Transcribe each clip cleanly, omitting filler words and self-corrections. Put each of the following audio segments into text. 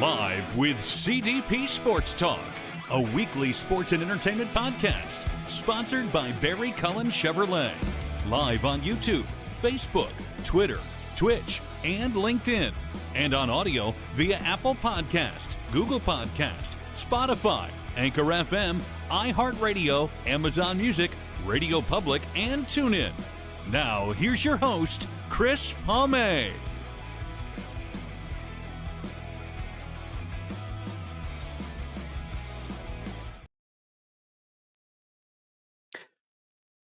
Live with CDP Sports Talk, a weekly sports and entertainment podcast sponsored by Barry Cullen Chevrolet. Live on YouTube, Facebook, Twitter, Twitch, and LinkedIn. And on audio via Apple Podcast, Google Podcast, Spotify, Anchor FM, iHeartRadio, Amazon Music, Radio Public, and TuneIn. Now, here's your host, Chris Palme.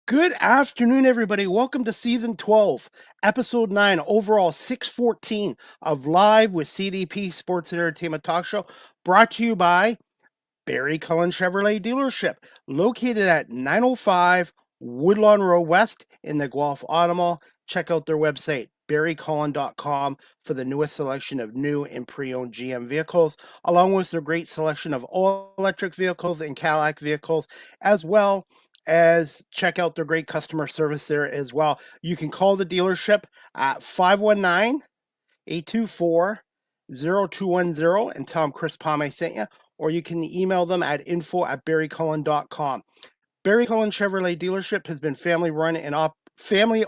Good afternoon, everybody. Welcome to Season 12, Episode 9, overall 614 of Live with CDP Sports and Entertainment Talk Show, brought to you by Barry Cullen Chevrolet Dealership, located at 905 Woodlawn Road West in the Guelph Auto Mall. Check out their website, barrycullen.com, for the newest selection of new and pre-owned GM vehicles, along with their great selection of all-electric vehicles and Cadillac vehicles, as well as check out their great customer service there as well. You can call the dealership at 519-824-0210 and tell them Chris Palme sent you, or you can email them at info@barrycullen.com. Barry Cullen Chevrolet Dealership has been family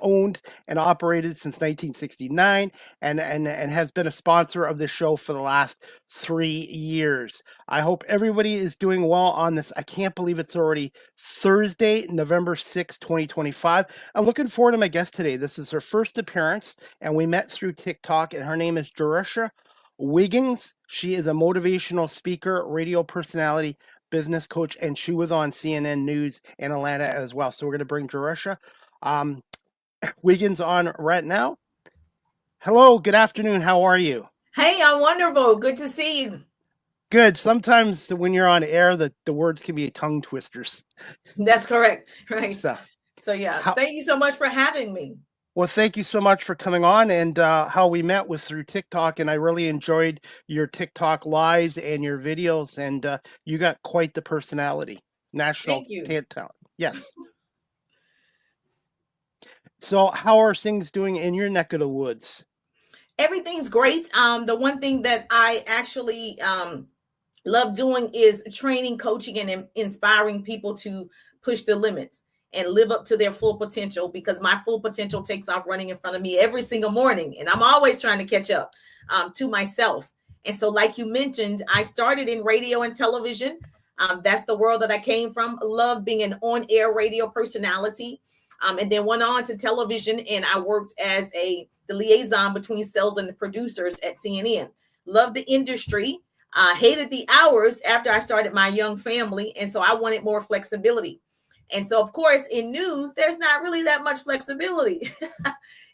owned and operated since 1969 and has been a sponsor of this show for the last 3 years. I hope everybody is doing well on this. I can't believe it's already Thursday, November 6, 2025. I'm looking forward to my guest today. This is her first appearance, and we met through TikTok, and her name is Jerusher Wiggins. She is a motivational speaker, radio personality, business coach, and she was on CNN News in Atlanta as well. So we're going to bring Jerusher Wiggins on right now. Hello, good afternoon. How are you? Hey, I'm wonderful. Good to see you. Good. Sometimes when you're on air, the words can be tongue twisters. That's correct. Right. So yeah, thank you so much for having me. Well, thank you so much for coming on. And how we met was through TikTok, and I really enjoyed your TikTok lives and your videos, and you got quite the personality. National talent. Yes. So how are things doing in your neck of the woods? Everything's great. The one thing that I actually love doing is training, coaching, and inspiring people to push the limits and live up to their full potential, because my full potential takes off running in front of me every single morning. And I'm always trying to catch up to myself. And so, like you mentioned, I started in radio and television. That's the world that I came from. Love being an on-air radio personality. And then went on to television, and I worked as the liaison between sales and the producers at CNN. Loved the industry, hated the hours after I started my young family, and so I wanted more flexibility. And so, of course, in news, there's not really that much flexibility.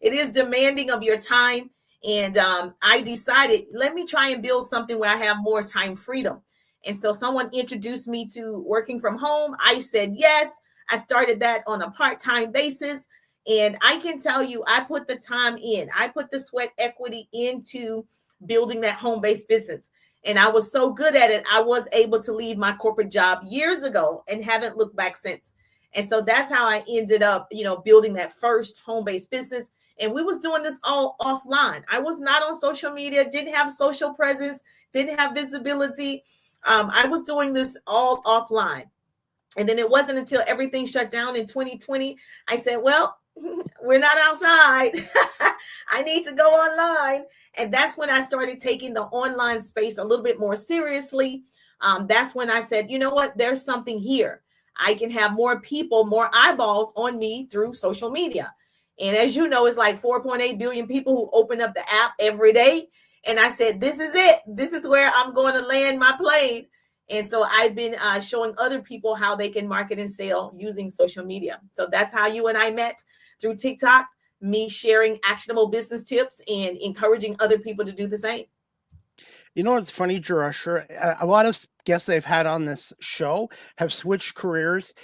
It is demanding of your time, and I decided, let me try and build something where I have more time freedom. And so someone introduced me to working from home. I said yes. I started that on a part-time basis, and I can tell you, I put the time in. I put the sweat equity into building that home-based business, and I was so good at it, I was able to leave my corporate job years ago and haven't looked back since. And so that's how I ended up, building that first home-based business. And we was doing this all offline. I was not on social media, didn't have social presence, didn't have visibility. I was doing this all offline. And then it wasn't until everything shut down in 2020, I said, well, we're not outside. I need to go online. And that's when I started taking the online space a little bit more seriously. That's when I said, you know what, there's something here. I can have more people, more eyeballs on me through social media. And as you know, it's like 4.8 billion people who open up the app every day. And I said, this is it. This is where I'm going to land my plane. And so I've been showing other people how they can market and sell using social media. So that's how you and I met, through TikTok, me sharing actionable business tips and encouraging other people to do the same. You know what's funny, Jerusher? A lot of guests I've had on this show have switched careers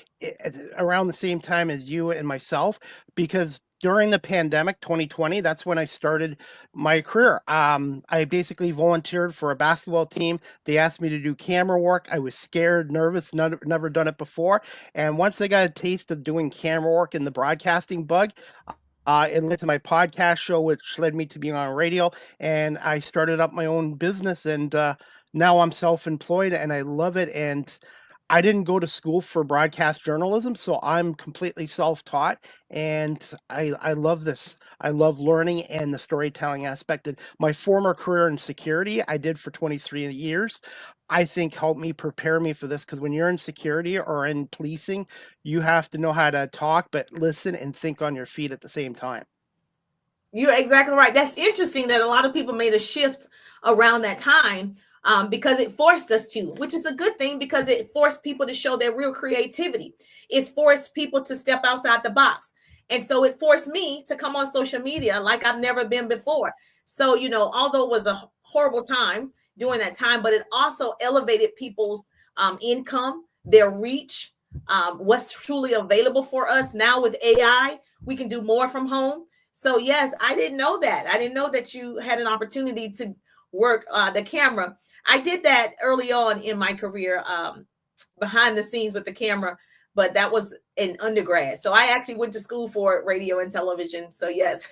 around the same time as you and myself, because during the pandemic, 2020, that's when I started my career. I basically volunteered for a basketball team. They asked me to do camera work. I was scared, nervous, never done it before. And once I got a taste of doing camera work and the broadcasting bug, It led to my podcast show, which led me to being on radio. And I started up my own business, and now I'm self-employed, and I love it. And I didn't go to school for broadcast journalism, so I'm completely self-taught, and I love this. I love learning and the storytelling aspect. And my former career in security, I did for 23 years. I think helped me prepare me for this, because when you're in security or in policing, you have to know how to talk, but listen and think on your feet at the same time. You're exactly right. That's interesting that a lot of people made a shift around that time, because it forced us to, which is a good thing, because it forced people to show their real creativity. It's forced people to step outside the box. And so it forced me to come on social media like I've never been before. So, although it was a horrible time during that time, but it also elevated people's income, their reach, what's truly available for us now with AI. We can do more from home. So yes, I didn't know that. I didn't know that you had an opportunity to work the camera. I did that early on in my career, behind the scenes with the camera, but that was in undergrad. So I actually went to school for radio and television. So yes.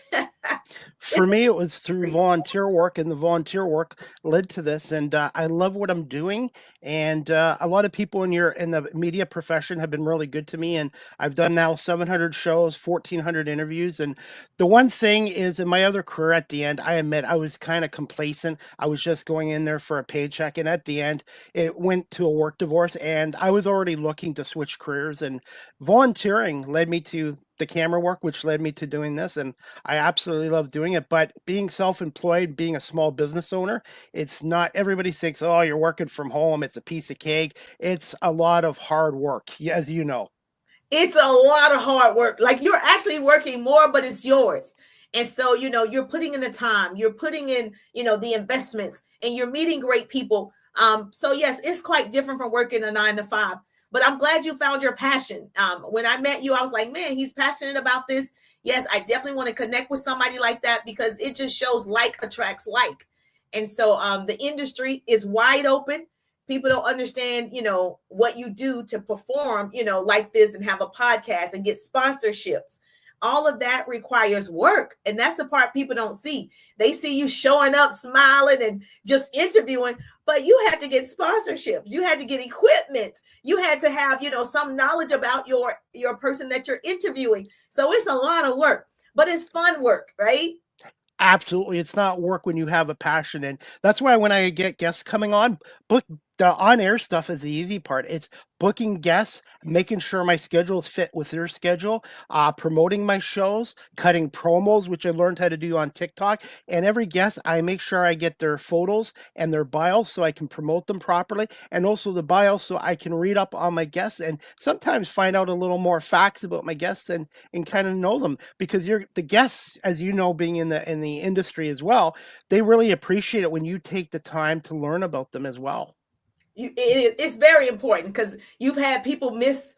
For me, it was through volunteer work, and the volunteer work led to this. And I love what I'm doing. And a lot of people in the media profession have been really good to me. And I've done now 700 shows, 1,400 interviews. And the one thing is, in my other career, at the end, I admit I was kind of complacent. I was just going in there for a paycheck, and at the end, it went to a work divorce, and I was already looking to switch careers. And volunteering led me to the camera work, which led me to doing this. And I absolutely love doing it. But being self-employed, being a small business owner, it's not, everybody thinks, oh, you're working from home, it's a piece of cake. It's a lot of hard work, as you know. It's a lot of hard work. Like, you're actually working more, but it's yours. And so, you're putting in the time, you're putting in, the investments, and you're meeting great people. So yes, it's quite different from working a 9 to 5. But I'm glad you found your passion. When I met you, I was like, man, he's passionate about this. Yes, I definitely want to connect with somebody like that, because it just shows like attracts like. And so the industry is wide open. People don't understand, what you do to perform, like this, and have a podcast and get sponsorships. All of that requires work. And that's the part people don't see. They see you showing up, smiling, and just interviewing, but you had to get sponsorships. You had to get equipment. You had to have, some knowledge about your person that you're interviewing. So it's a lot of work, but it's fun work, right? Absolutely. It's not work when you have a passion. And that's why when I get guests coming on, book the on-air stuff is the easy part. It's booking guests, making sure my schedules fit with their schedule, promoting my shows, cutting promos, which I learned how to do on TikTok. And every guest, I make sure I get their photos and their bios so I can promote them properly. And also the bios so I can read up on my guests and sometimes find out a little more facts about my guests and kind of know them. Because the guests, as you know, being in the industry as well, they really appreciate it when you take the time to learn about them as well. It's very important, because you've had people miss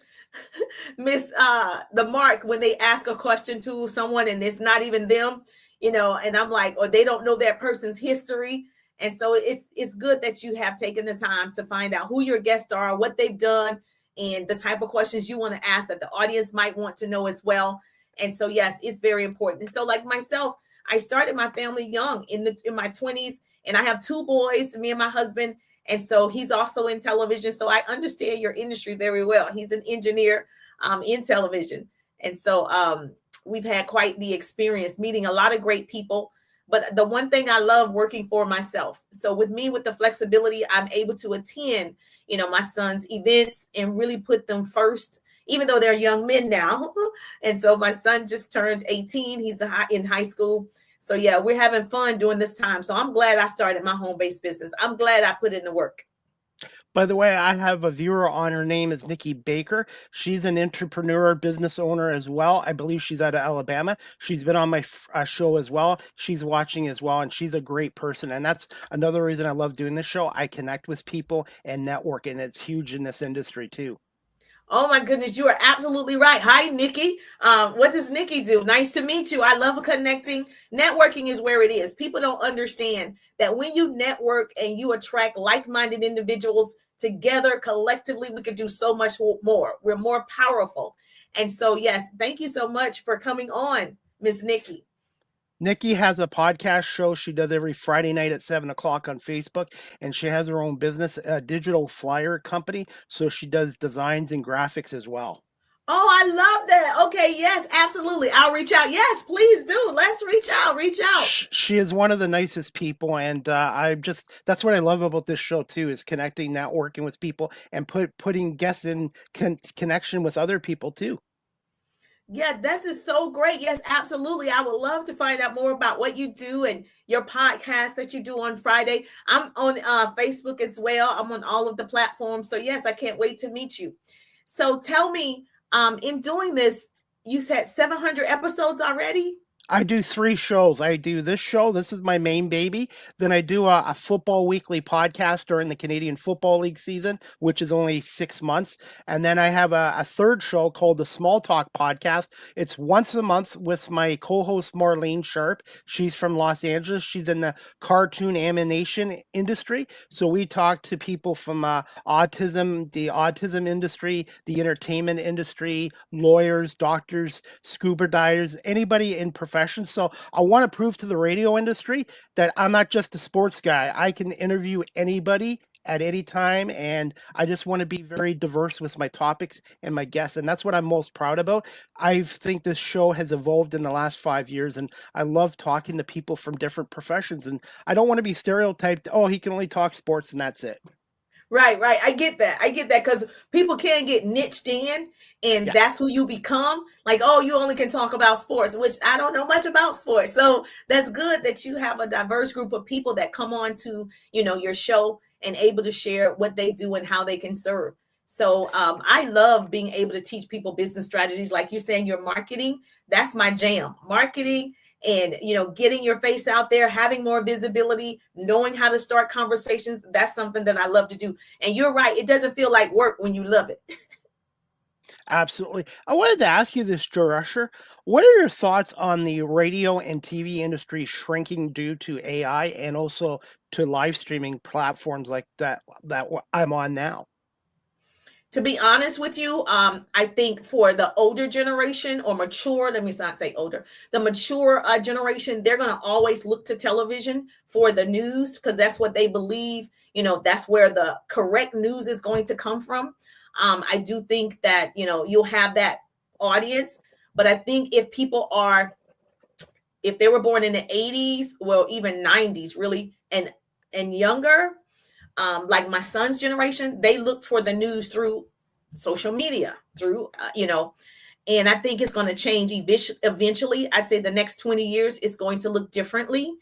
the mark when they ask a question to someone and it's not even them, and I'm like, or they don't know that person's history. And so it's good that you have taken the time to find out who your guests are, what they've done, and the type of questions you want to ask that the audience might want to know as well. And so yes, it's very important. And so, like myself, I started my family young in my 20s, and I have 2 boys, me and my husband. And so he's also in television. So I understand your industry very well. He's an engineer in television. And so we've had quite the experience meeting a lot of great people. But the one thing I love, working for myself. So with me, with the flexibility, I'm able to attend, my son's events and really put them first, even though they're young men now. And so my son just turned 18. He's in high school. So yeah, we're having fun during this time. So I'm glad I started my home-based business. I'm glad I put in the work. By the way, I have a viewer on. Her name is Nikki Baker. She's an entrepreneur, business owner as well. I believe she's out of Alabama. She's been on my show as well. She's watching as well, and she's a great person. And that's another reason I love doing this show. I connect with people and network, and it's huge in this industry too. Oh my goodness, you are absolutely right. Hi, Nikki. What does Nikki do? Nice to meet you. I love connecting. Networking is where it is. People don't understand that when you network and you attract like-minded individuals together, collectively, we can do so much more. We're more powerful. And so, yes, thank you so much for coming on. Miss Nikki? Nikki has a podcast show she does every Friday night at 7 o'clock on Facebook, and she has her own business, a digital flyer company. So she does designs and graphics as well. Oh, I love that. Okay, yes, absolutely. I'll reach out. Yes, please do. Let's reach out. Reach out. She is one of the nicest people, and that's what I love about this show too, is connecting, networking with people, and putting guests in connection with other people too. Yeah, this is so great. Yes, absolutely. I would love to find out more about what you do and your podcast that you do on Friday. I'm on Facebook as well. I'm on all of the platforms. So yes, I can't wait to meet you. So tell me, in doing this, you said 700 episodes already? I do 3 shows. I do this show. This is my main baby. Then I do a football weekly podcast during the Canadian Football League season, which is only 6 months. And then I have a third show called the Small Talk Podcast. It's once a month with my co-host Marlene Sharp. She's from Los Angeles. She's in the cartoon animation industry. So we talk to people from autism, the autism industry, the entertainment industry, lawyers, doctors, scuba divers, anybody in profession. So I want to prove to the radio industry that I'm not just a sports guy. I can interview anybody at any time, and I just want to be very diverse with my topics and my guests, and that's what I'm most proud about. I think this show has evolved in the last 5 years, and I love talking to people from different professions, and I don't want to be stereotyped, oh, he can only talk sports and that's it. Right. I get that. Because people can get niched in, and that's who you become. Like, oh, you only can talk about sports, which I don't know much about sports. So that's good that you have a diverse group of people that come on to, your show and able to share what they do and how they can serve. So I love being able to teach people business strategies. Like you're saying, your marketing, that's my jam. Marketing and, getting your face out there, having more visibility, knowing how to start conversations. That's something that I love to do. And you're right. It doesn't feel like work when you love it. Absolutely. I wanted to ask you this, Jerusher. What are your thoughts on the radio and TV industry shrinking due to AI and also to live streaming platforms like that I'm on now? To be honest with you, I think for the older generation or mature, let me not say older, the mature generation, they're going to always look to television for the news because that's what they believe, that's where the correct news is going to come from. I do think that, you'll have that audience, but I think if they were born in the 80s, well, even 90s really, and younger, like my son's generation, they look for the news through social media, through, and I think it's going to change eventually. I'd say the next 20 years, it's going to look differently.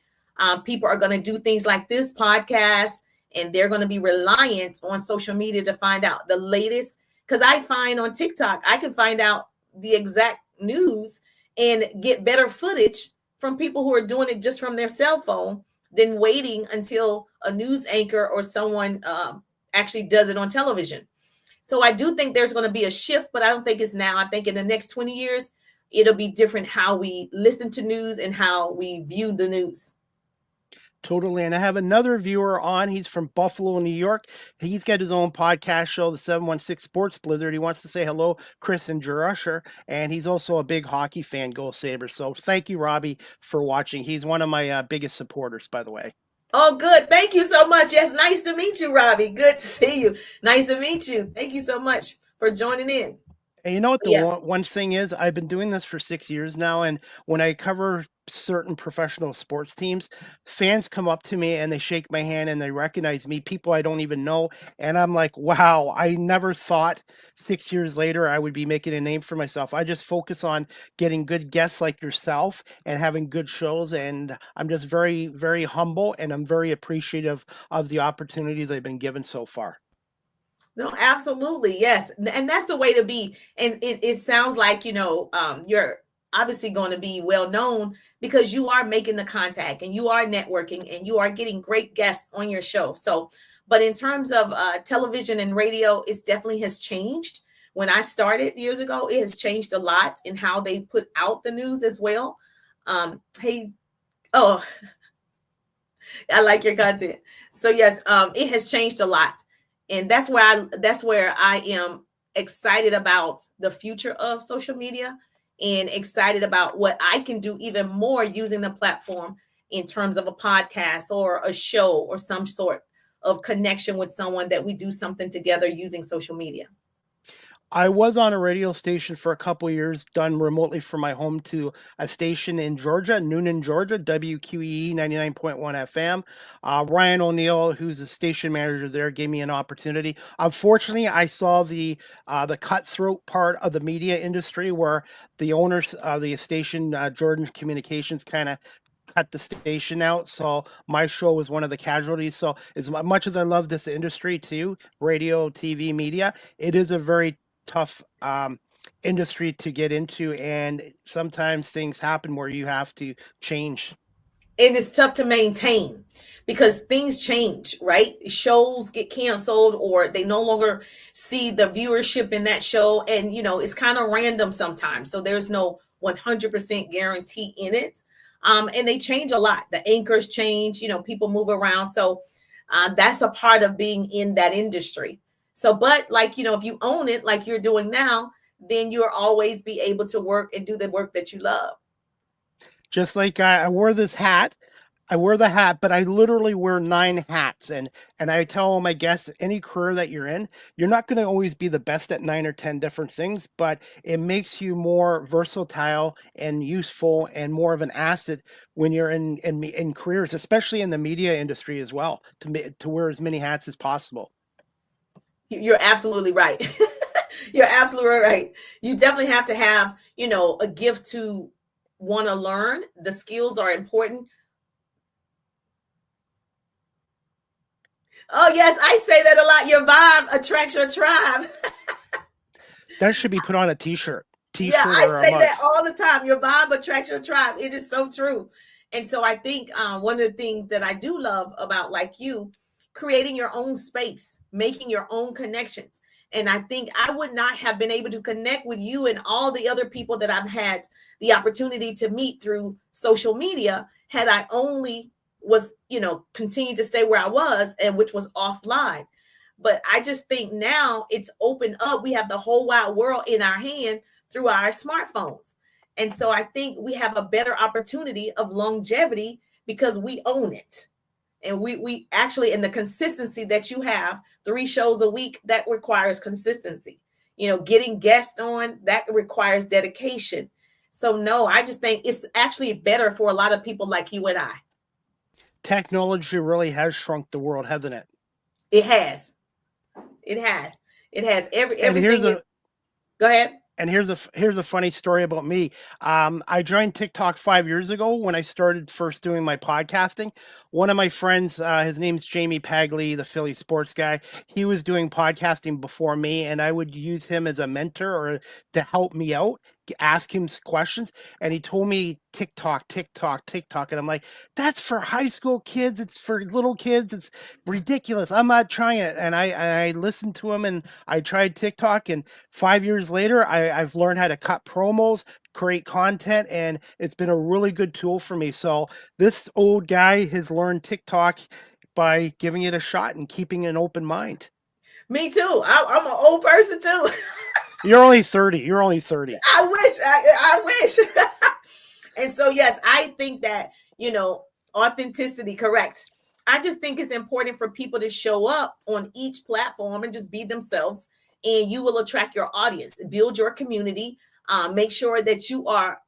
People are going to do things like this podcast, and they're going to be reliant on social media to find out the latest. Because I find on TikTok, I can find out the exact news and get better footage from people who are doing it just from their cell phone than waiting until a news anchor or someone actually does it on television. So I do think there's going to be a shift, but I don't think it's now. I think in the next 20 years, it'll be different how we listen to news and how we view the news. Totally. And I have another viewer on. He's from Buffalo, New York. He's got his own podcast show, the 716 Sports Blizzard. He wants to say hello, Chris and Jerusher. And he's also a big hockey fan, Go Sabres. So thank you, Robbie, for watching. He's one of my biggest supporters, by the way. Oh, good. Thank you so much. Yes, nice to meet you, Robbie. Good to see you. Nice to meet you. Thank you so much for joining in. And you know what the one thing is? I've been doing this for 6 years now, and when I cover certain professional sports teams, fans come up to me and they shake my hand and they recognize me, people I don't even know, and I'm like, wow, I never thought 6 years later I would be making a name for myself. I just focus on getting good guests like yourself and having good shows, and I'm just very, very humble, and I'm very appreciative of the opportunities I've been given so far. No, absolutely. Yes. And that's the way to be. And it sounds like, you're obviously going to be well known because you are making the contact and you are networking and you are getting great guests on your show. So, but in terms of television and radio, it definitely has changed. When I started years ago, it has changed a lot in how they put out the news as well. I like your content. So yes, it has changed a lot. And that's where I am excited about the future of social media and excited about what I can do even more using the platform in terms of a podcast or a show or some sort of connection with someone that we do something together using social media. I was on a radio station for a couple of years, done remotely from my home to a station in Georgia, Noonan, Georgia, WQEE 99.1 FM. Ryan O'Neill, who's the station manager there, gave me an opportunity. Unfortunately, I saw the cutthroat part of the media industry where the owners of the station, Jordan Communications, kind of cut the station out. So my show was one of the casualties. So as much as I love this industry too, radio, TV, media, it is a very tough industry to get into, and sometimes things happen where you have to change. And it's tough to maintain because things change, right? Shows get canceled or they no longer see the viewership in that show, and it's kind of random sometimes, so there's no 100% guarantee in it. And they change a lot. The anchors change, people move around, so that's a part of being in that industry. So, but if you own it like you're doing now, then you'll always be able to work and do the work that you love. Just like I wore this hat. I wear the hat, but I literally wear 9 hats. And I tell all my guests, any career that you're in, you're not going to always be the best at 9 or 10 different things, but it makes you more versatile and useful and more of an asset when you're in careers, especially in the media industry as well, to wear as many hats as possible. You're absolutely right. You're absolutely right. You definitely have to have, a gift to want to learn. The skills are important. Oh, yes, I say that a lot. Your vibe attracts your tribe. That should be put on a t-shirt. Yeah, I say that all the time. Your vibe attracts your tribe. It is so true. And so I think one of the things that I do love about, like you, creating your own space, making your own connections. And I think I would not have been able to connect with you and all the other people that I've had the opportunity to meet through social media had I only was, continued to stay where I was, and which was offline. But I just think now it's opened up. We have the whole wide world in our hand through our smartphones. And so I think we have a better opportunity of longevity because we own it. And we actually, in the consistency that you have, 3 shows a week, that requires consistency. Getting guests on, that requires dedication. So no, I just think it's actually better for a lot of people like you and I. Technology really has shrunk the world, hasn't it? It has. It has. Everything. Go ahead. And here's a funny story about me. I joined TikTok 5 years ago when I started first doing my podcasting. One of my friends, his name's Jamie Pagley, the Philly sports guy. He was doing podcasting before me, and I would use him as a mentor or to help me out, ask him questions. And he told me TikTok. And I'm like, that's for high school kids. It's for little kids. It's ridiculous. I'm not trying it. And I listened to him and I tried TikTok. And 5 years later, I've learned how to cut promos, create content, and it's been a really good tool for me. So this old guy has learned TikTok by giving it a shot and keeping an open mind. Me too. I'm an old person too. You're only 30. I wish. And so, yes, I think that, authenticity, correct. I just think it's important for people to show up on each platform and just be themselves, and you will attract your audience, build your community, make sure that you are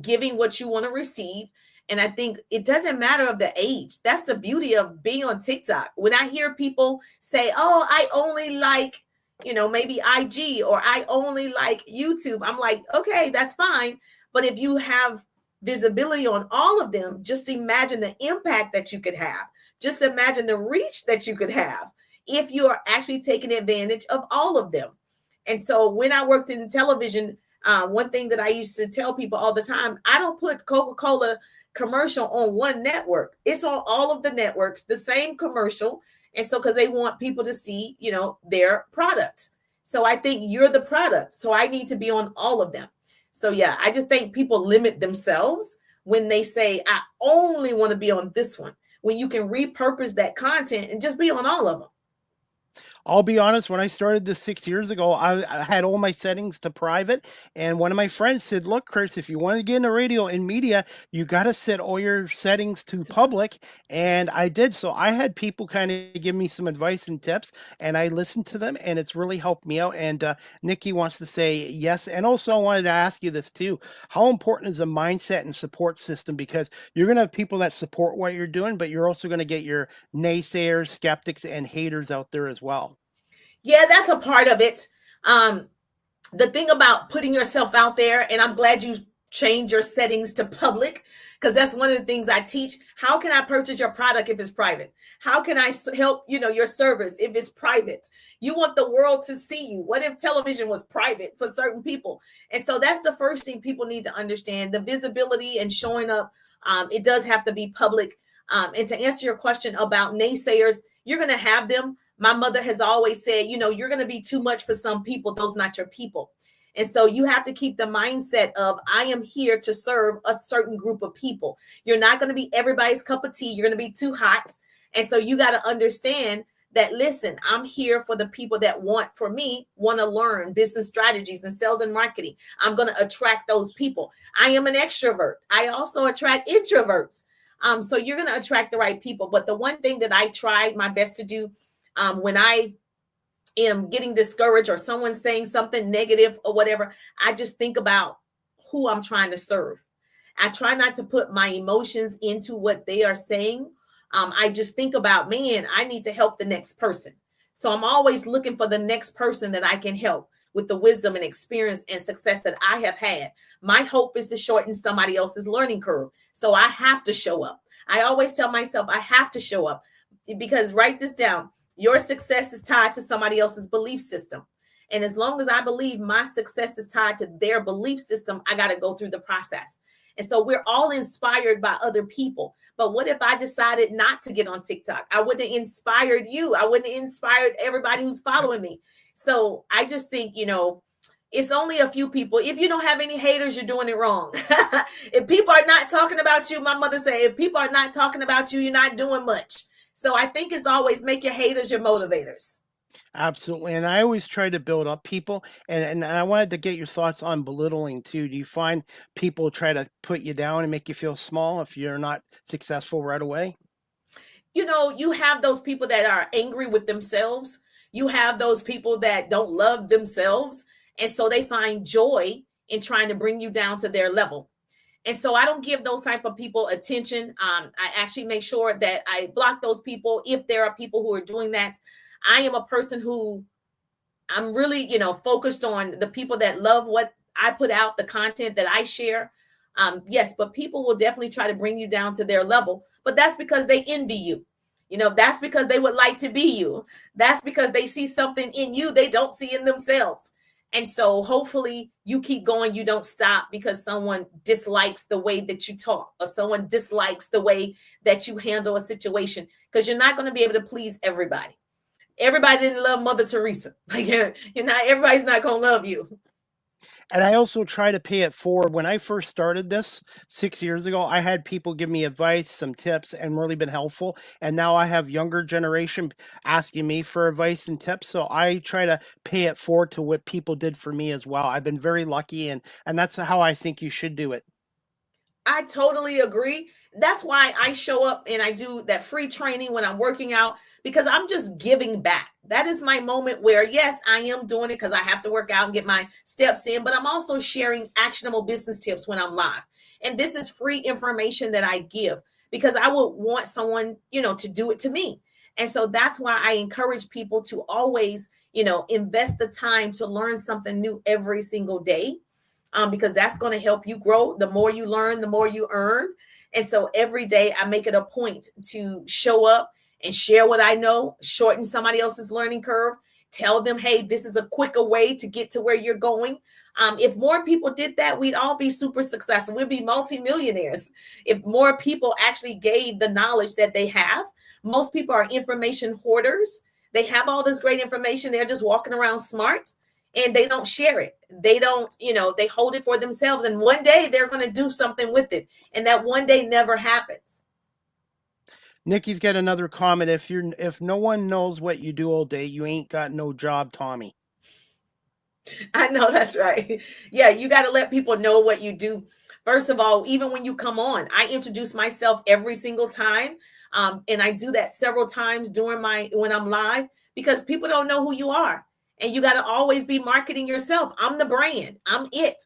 giving what you want to receive. And I think it doesn't matter of the age. That's the beauty of being on TikTok. When I hear people say, oh, I only like, maybe IG, or I only like YouTube, I'm like, okay, that's fine. But if you have visibility on all of them, just imagine the impact that you could have. Just imagine the reach that you could have if you are actually taking advantage of all of them. And so when I worked in television, one thing that I used to tell people all the time, I don't put Coca-Cola commercial on one network. It's on all of the networks, the same commercial. And so, because they want people to see, their product. So I think you're the product. So I need to be on all of them. So yeah, I just think people limit themselves when they say, I only want to be on this one, when you can repurpose that content and just be on all of them. I'll be honest, when I started this 6 years ago, I had all my settings to private. And one of my friends said, look, Chris, if you want to get into radio and media, you got to set all your settings to public. And I did. So I had people kind of give me some advice and tips, and I listened to them, and it's really helped me out. And Nikki wants to say yes. And also, I wanted to ask you this too. How important is a mindset and support system? Because you're going to have people that support what you're doing, but you're also going to get your naysayers, skeptics, and haters out there as well. Yeah, that's a part of it. The thing about putting yourself out there, and I'm glad you change your settings to public, because that's one of the things I teach. How can I purchase your product if it's private? How can I help, your service if it's private? You want the world to see you. What if television was private for certain people? And so that's the first thing people need to understand. The visibility and showing up, it does have to be public. And to answer your question about naysayers, you're going to have them. My mother has always said, you're going to be too much for some people. Those not your people. And so you have to keep the mindset of, I am here to serve a certain group of people. You're not going to be everybody's cup of tea. You're going to be too hot. And so you got to understand that, listen, I'm here for the people that want to learn business strategies and sales and marketing. I'm going to attract those people. I am an extrovert. I also attract introverts. So you're going to attract the right people. But the one thing that I tried my best to do when I am getting discouraged or someone's saying something negative or whatever, I just think about who I'm trying to serve. I try not to put my emotions into what they are saying. I just think about, man, I need to help the next person. So I'm always looking for the next person that I can help with the wisdom and experience and success that I have had. My hope is to shorten somebody else's learning curve. So I have to show up. I always tell myself I have to show up, because write this down. Your success is tied to somebody else's belief system. And as long as I believe my success is tied to their belief system, I got to go through the process. And so we're all inspired by other people. But what if I decided not to get on TikTok? I wouldn't have inspired you. I wouldn't have inspired everybody who's following me. So I just think, it's only a few people. If you don't have any haters, you're doing it wrong. If people are not talking about you, my mother said, if people are not talking about you, you're not doing much. So I think it's always make your haters your motivators. Absolutely. And I always try to build up people. And I wanted to get your thoughts on belittling too. Do you find people try to put you down and make you feel small if you're not successful right away? You have those people that are angry with themselves. You have those people that don't love themselves. And so they find joy in trying to bring you down to their level. And so I don't give those type of people attention. I actually make sure that I block those people if there are people who are doing that. I am a person who I'm really, focused on the people that love what I put out, the content that I share. Yes, but people will definitely try to bring you down to their level. But that's because they envy you. That's because they would like to be you. That's because they see something in you they don't see in themselves. And so hopefully you keep going. You don't stop because someone dislikes the way that you talk or someone dislikes the way that you handle a situation, because you're not going to be able to please everybody. Everybody didn't love Mother Teresa. Everybody's not going to love you. And I also try to pay it forward. When I first started this 6 years ago, I had people give me advice, some tips, and really been helpful. And now I have younger generation asking me for advice and tips. So I try to pay it forward to what people did for me as well. I've been very lucky, and that's how I think you should do it. I totally agree. That's why I show up and I do that free training when I'm working out, because I'm just giving back. That is my moment where, yes, I am doing it because I have to work out and get my steps in, but I'm also sharing actionable business tips when I'm live. And this is free information that I give because I would want someone, to do it to me. And so that's why I encourage people to always, invest the time to learn something new every single day, because that's going to help you grow. The more you learn, the more you earn. And so every day I make it a point to show up and share what I know, shorten somebody else's learning curve, tell them, hey, this is a quicker way to get to where you're going. If more people did that, we'd all be super successful. We'd be multimillionaires. If more people actually gave the knowledge that they have. Most people are information hoarders. They have all this great information. They're just walking around smart and they don't share it. They don't, they hold it for themselves. And one day they're going to do something with it. And that one day never happens. Nikki's got another comment. If no one knows what you do all day, you ain't got no job, Tommy. I know that's right. Yeah, you got to let people know what you do. First of all, even when you come on, I introduce myself every single time. And I do that several times during when I'm live, because people don't know who you are. And you got to always be marketing yourself. I'm the brand. I'm it.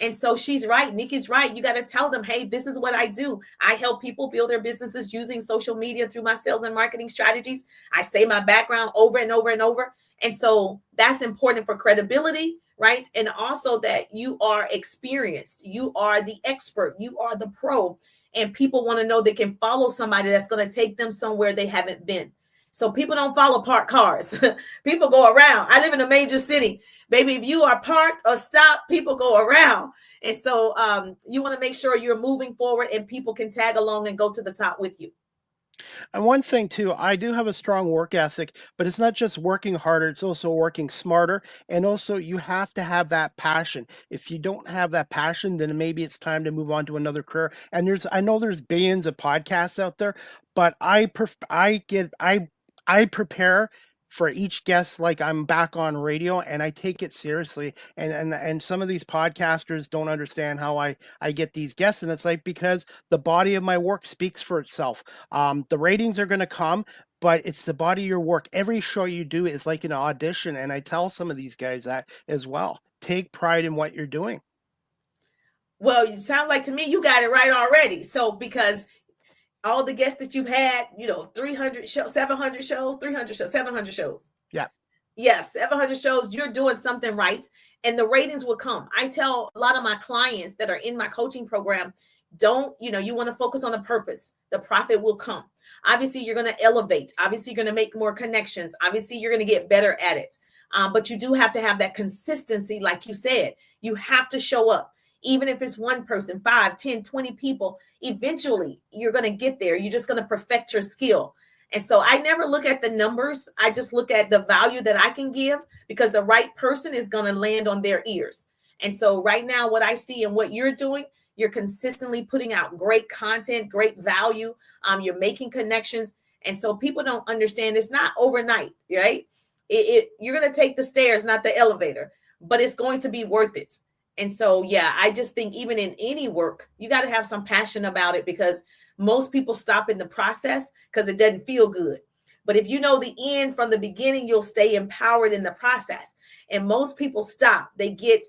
And so she's right. Nikki's right. You got to tell them, hey, this is what I do. I help people build their businesses using social media through my sales and marketing strategies. I say my background over and over and over. And so that's important for credibility, right? And also that you are experienced. You are the expert. You are the pro. And people want to know they can follow somebody that's going to take them somewhere they haven't been. So people don't follow parked cars. People go around. I live in a major city. Baby, if you are parked or stopped, people go around. And so you want to make sure you're moving forward and people can tag along and go to the top with you. And one thing too, I do have a strong work ethic, but it's not just working harder, it's also working smarter. And also you have to have that passion. If you don't have that passion, then maybe it's time to move on to another career. And I know there's billions of podcasts out there, but I prepare for each guest like I'm back on radio, and I take it seriously. And some of these podcasters don't understand how I get these guests, and it's like, because the body of my work speaks for itself. The ratings are going to come, but it's the body of your work. Every show you do is like an audition, and I tell some of these guys that as well. Take pride in what you're doing. Well, you sound like to me you got it right already. So because all the guests that you've had, 300 shows, 700 shows, 300 shows, 700 shows. Yeah. Yes, 700 shows, you're doing something right. And the ratings will come. I tell a lot of my clients that are in my coaching program, you want to focus on the purpose. The profit will come. Obviously, you're going to elevate. Obviously, you're going to make more connections. Obviously, you're going to get better at it. But you do have to have that consistency. Like you said, you have to show up. Even if it's one person, 5, 10, 20 people, eventually you're going to get there. You're just going to perfect your skill. And so I never look at the numbers. I just look at the value that I can give, because the right person is going to land on their ears. And so right now, what I see and what you're doing, you're consistently putting out great content, great value. You're making connections. And so people don't understand it's not overnight, right? You're going to take the stairs, not the elevator, but it's going to be worth it. And so, yeah, I just think even in any work, you got to have some passion about it, because most people stop in the process because it doesn't feel good. But if you know the end from the beginning, you'll stay empowered in the process. And most people stop. They get,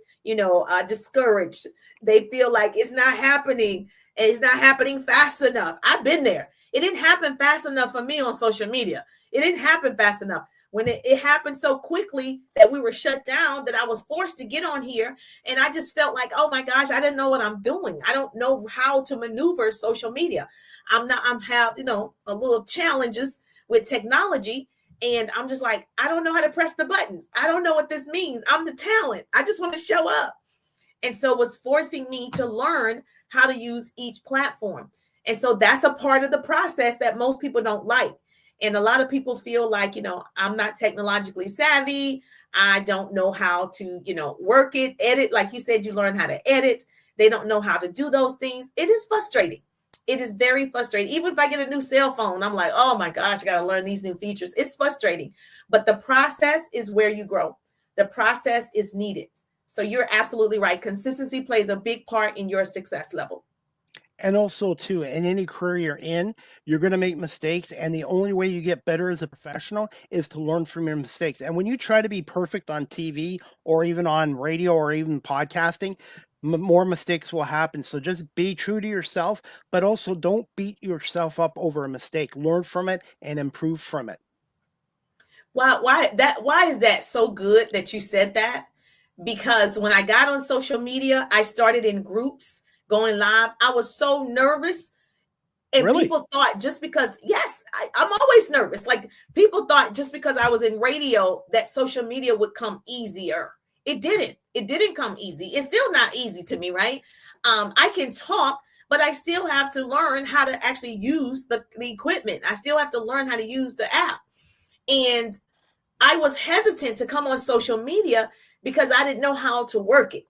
discouraged. They feel like it's not happening. It's not happening fast enough. I've been there. It didn't happen fast enough for me on social media. It didn't happen fast enough. When it happened so quickly that we were shut down, that I was forced to get on here. And I just felt like, oh my gosh, I didn't know what I'm doing. I don't know how to maneuver social media. I'm have, a little challenges with technology. And I'm just like, I don't know how to press the buttons. I don't know what this means. I'm the talent. I just want to show up. And so it was forcing me to learn how to use each platform. And so that's a part of the process that most people don't like. And a lot of people feel like, I'm not technologically savvy. I don't know how to, work it, edit. Like you said, you learn how to edit. They don't know how to do those things. It is frustrating. It is very frustrating. Even if I get a new cell phone, I'm like, oh my gosh, I got to learn these new features. It's frustrating. But the process is where you grow. The process is needed. So you're absolutely right. Consistency plays a big part in your success level. And also, too, in any career you're in, you're going to make mistakes. And the only way you get better as a professional is to learn from your mistakes. And when you try to be perfect on TV or even on radio or even podcasting, more mistakes will happen. So just be true to yourself, but also don't beat yourself up over a mistake. Learn from it and improve from it. Why is that so good that you said that? Because when I got on social media, I started in groups going live. I was so nervous. And Really? People thought just because, yes, I'm always nervous. Like people thought just because I was in radio that social media would come easier. It didn't. It didn't come easy. It's still not easy to me, right? I can talk, but I still have to learn how to actually use the equipment. I still have to learn how to use the app. And I was hesitant to come on social media because I didn't know how to work it.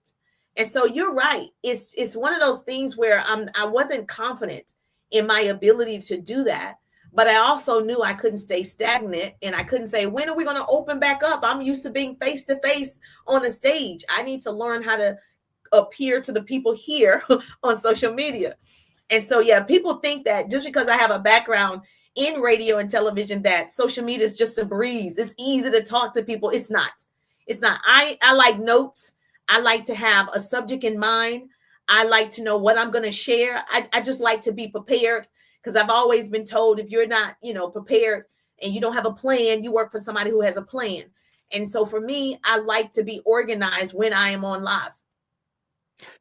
And so you're right. It's one of those things where I wasn't confident in my ability to do that. But I also knew I couldn't stay stagnant, and I couldn't say, when are we going to open back up? I'm used to being face to face on a stage. I need to learn how to appear to the people here on social media. And so, yeah, people think that just because I have a background in radio and television, that social media is just a breeze. It's easy to talk to people. It's not. It's not. I like notes. I like to have a subject in mind. I like to know what I'm going to share. I just like to be prepared, because I've always been told, if you're not, prepared and you don't have a plan, you work for somebody who has a plan. And so for me, I like to be organized when I am on live.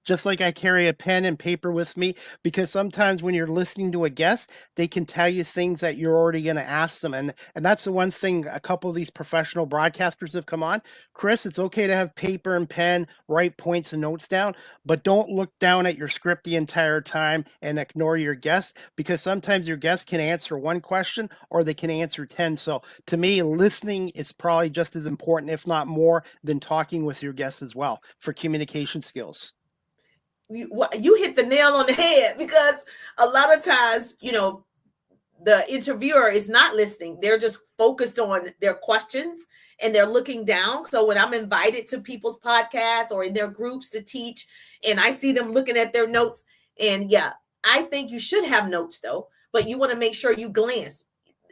Just like I carry a pen and paper with me, because sometimes when you're listening to a guest, they can tell you things that you're already going to ask them. And that's the one thing a couple of these professional broadcasters have come on. Chris, it's okay to have paper and pen, write points and notes down, but don't look down at your script the entire time and ignore your guest, because sometimes your guest can answer one question or they can answer 10. So to me, listening is probably just as important, if not more, than talking with your guests as well for communication skills. You hit the nail on the head, because a lot of times, the interviewer is not listening. They're just focused on their questions and they're looking down. So when I'm invited to people's podcasts or in their groups to teach, and I see them looking at their notes, and yeah, I think you should have notes though, but you want to make sure you glance.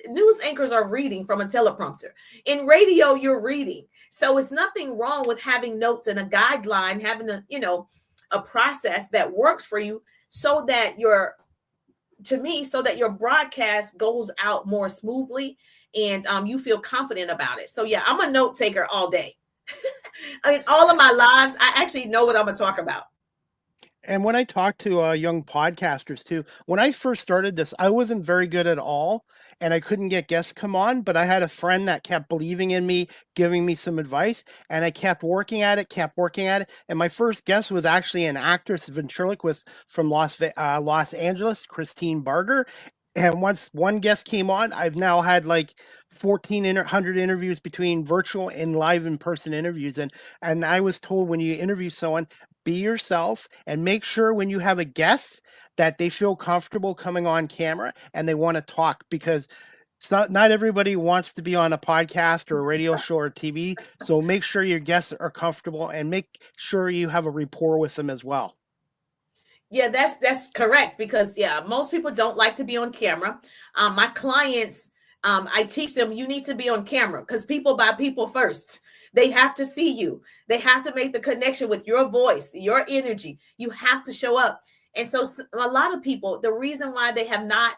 News anchors are reading from a teleprompter. In radio, you're reading. So it's nothing wrong with having notes and a guideline, having a process that works for you, so that your broadcast goes out more smoothly, and you feel confident about it. So yeah, I'm a note taker all day. I mean, all of my lives, I actually know what I'm going to talk about. And when I talk to young podcasters too, when I first started this, I wasn't very good at all, and I couldn't get guests come on, but I had a friend that kept believing in me, giving me some advice, and I kept working at it. And my first guest was actually an actress, ventriloquist from Los Angeles, Christine Barger. And once one guest came on, I've now had like 1,400 interviews between virtual and live in-person interviews. And I was told, when you interview someone, be yourself and make sure when you have a guest that they feel comfortable coming on camera and they want to talk, because it's not everybody wants to be on a podcast or a radio show or TV. So make sure your guests are comfortable and make sure you have a rapport with them as well. Yeah, that's correct, because most people don't like to be on camera. My clients, I teach them, you need to be on camera, because people buy people first. They have to see you. They have to make the connection with your voice, your energy. You have to show up. And so a lot of people, the reason why they have not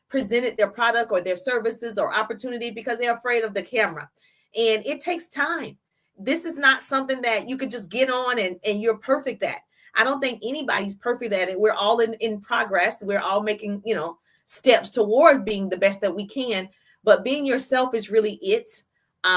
presented their product or their services or opportunity, because they're afraid of the camera. And it takes time. This is not something that you could just get on and you're perfect at. I don't think anybody's perfect at it. We're all in progress. We're all making, steps toward being the best that we can. But being yourself is really it.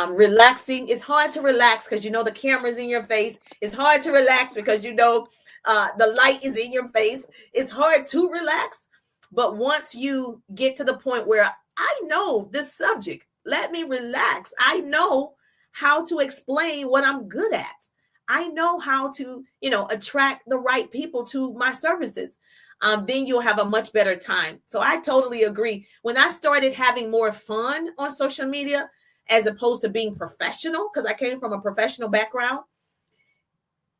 Relaxing. It's hard to relax because the camera's in your face. It's hard to relax because the light is in your face. It's hard to relax. But once you get to the point where I know this subject, let me relax. I know how to explain what I'm good at. I know how to, attract the right people to my services. Then you'll have a much better time. So I totally agree. When I started having more fun on social media, as opposed to being professional, because I came from a professional background,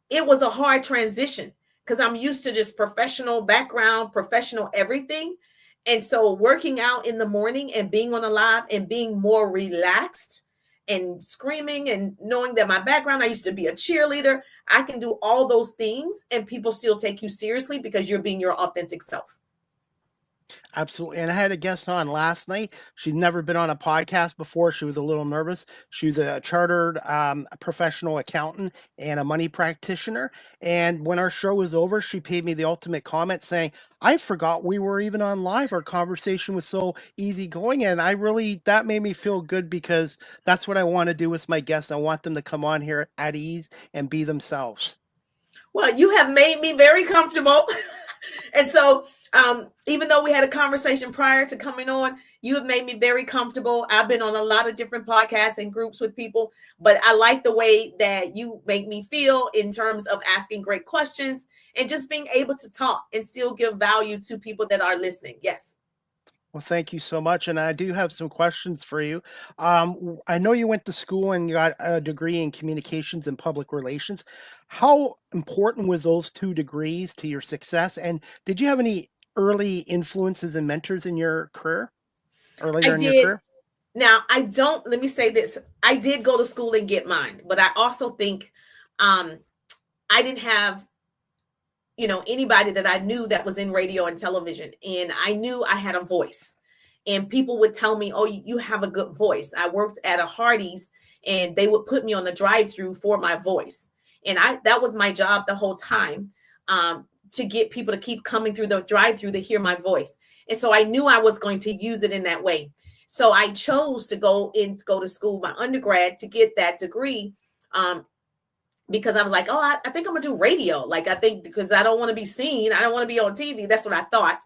it was a hard transition, because I'm used to just professional background, professional everything. And so working out in the morning and being on a live and being more relaxed and screaming and knowing that my background, I used to be a cheerleader. I can do all those things and people still take you seriously because you're being your authentic self. Absolutely. And I had a guest on last night. She'd never been on a podcast before. She was a little nervous. She was a chartered professional accountant and a money practitioner. And when our show was over, she paid me the ultimate comment saying, I forgot we were even on live. Our conversation was so easygoing. And that made me feel good, because that's what I want to do with my guests. I want them to come on here at ease and be themselves. Well, you have made me very comfortable. And so even though we had a conversation prior to coming on, you have made me very comfortable. I've been on a lot of different podcasts and groups with people, but I like the way that you make me feel in terms of asking great questions and just being able to talk and still give value to people that are listening. Yes. Well, thank you so much. And I do have some questions for you. I know you went to school and you got a degree in communications and public relations. How important were those two degrees to your success? And did you have any early influences and mentors in your career or I later in your did. career? Now, I don't, let me say this. I did go to school and get mine, but I also think um, I didn't have, anybody that I knew that was in radio and television. And I knew I had a voice. And people would tell me, oh, you have a good voice. I worked at a Hardee's and they would put me on the drive-through for my voice. And that was my job the whole time, to get people to keep coming through the drive-through to hear my voice. And so I knew I was going to use it in that way. So I chose to go to school, my undergrad, to get that degree, because I was like, oh, I think I'm gonna do radio. Like, I think because I don't want to be seen, I don't want to be on TV. That's what I thought.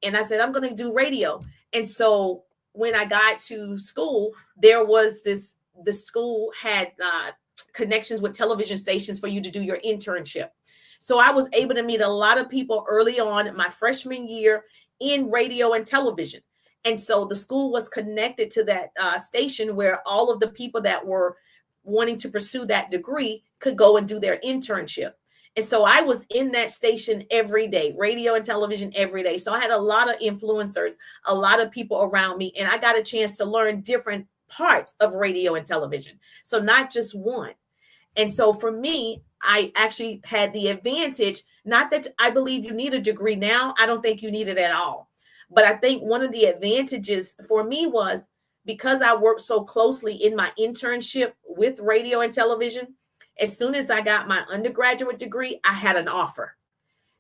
And I said, I'm gonna do radio. And so when I got to school, there was the school had connections with television stations for you to do your internship. So I was able to meet a lot of people early on my freshman year in radio and television. And so the school was connected to that station where all of the people that were wanting to pursue that degree could go and do their internship. And so I was in that station every day, radio and television every day. So I had a lot of influencers, a lot of people around me, and I got a chance to learn different parts of radio and television. So not just one. And so for me, I actually had the advantage, not that I believe you need a degree now. I don't think you need it at all. But I think one of the advantages for me was because I worked so closely in my internship with radio and television, as soon as I got my undergraduate degree, I had an offer.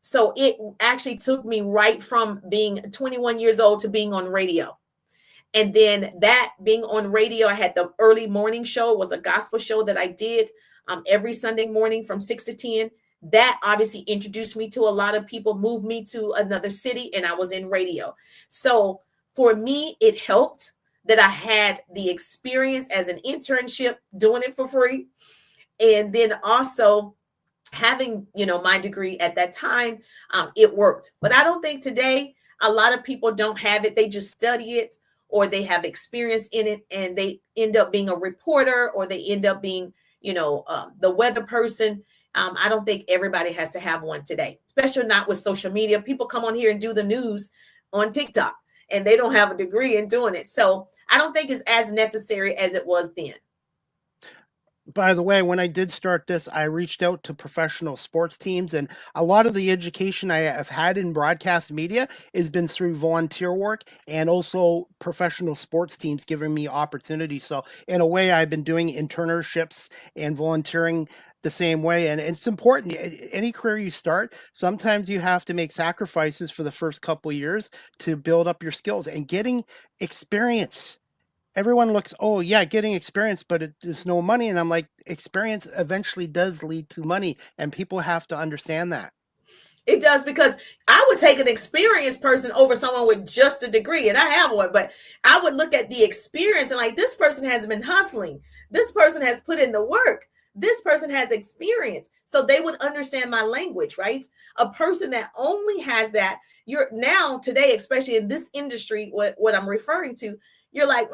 So it actually took me right from being 21 years old to being on radio. And then that being on radio, I had the early morning show. It was a gospel show that I did every Sunday morning from 6 to 10. That obviously introduced me to a lot of people, moved me to another city, and I was in radio. So for me, it helped that I had the experience as an internship doing it for free. And then also having, my degree at that time, it worked. But I don't think today a lot of people don't have it. They just study it, or they have experience in it and they end up being a reporter, or they end up being, the weather person. I don't think everybody has to have one today, especially not with social media. People come on here and do the news on TikTok and they don't have a degree in doing it. So I don't think it's as necessary as it was then. By the way, when I did start this, I reached out to professional sports teams, and a lot of the education I have had in broadcast media has been through volunteer work and also professional sports teams giving me opportunities. So in a way, I've been doing internships and volunteering the same way. And it's important. Any career you start, sometimes you have to make sacrifices for the first couple of years to build up your skills and getting experience. Everyone looks, oh yeah, getting experience, but there's no money. And I'm like, experience eventually does lead to money, and people have to understand that. It does, because I would take an experienced person over someone with just a degree, and I have one, but I would look at the experience and like, this person has been hustling. This person has put in the work. This person has experience. So they would understand my language, right? A person that only has that, you're now today, especially in this industry, what I'm referring to, you're like,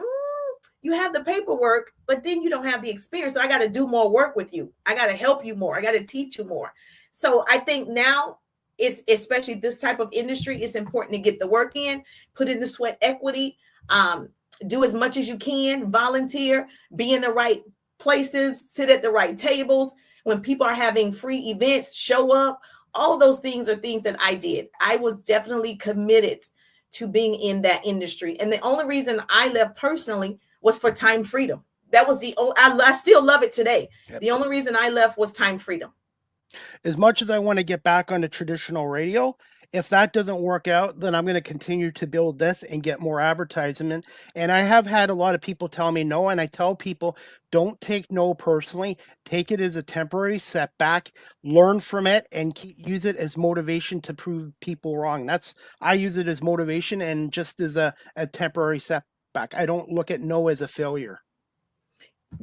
you have the paperwork, but then you don't have the experience. So I got to do more work with you. I got to help you more. I got to teach you more. So I think now, it's especially this type of industry, it's important to get the work in, put in the sweat equity, do as much as you can, volunteer, be in the right places, sit at the right tables. When people are having free events, show up. All those things are things that I did. I was definitely committed to being in that industry. And the only reason I left personally was for time freedom. That was the only, I still love it today. Yep. The only reason I left was time freedom. As much as I want to get back onto traditional radio, if that doesn't work out, then I'm going to continue to build this and get more advertisement. And I have had a lot of people tell me no, and I tell people, don't take no personally. Take it as a temporary setback, learn from it, and use it as motivation to prove people wrong. I use it as motivation and just as a temporary setback. I don't look at no as a failure.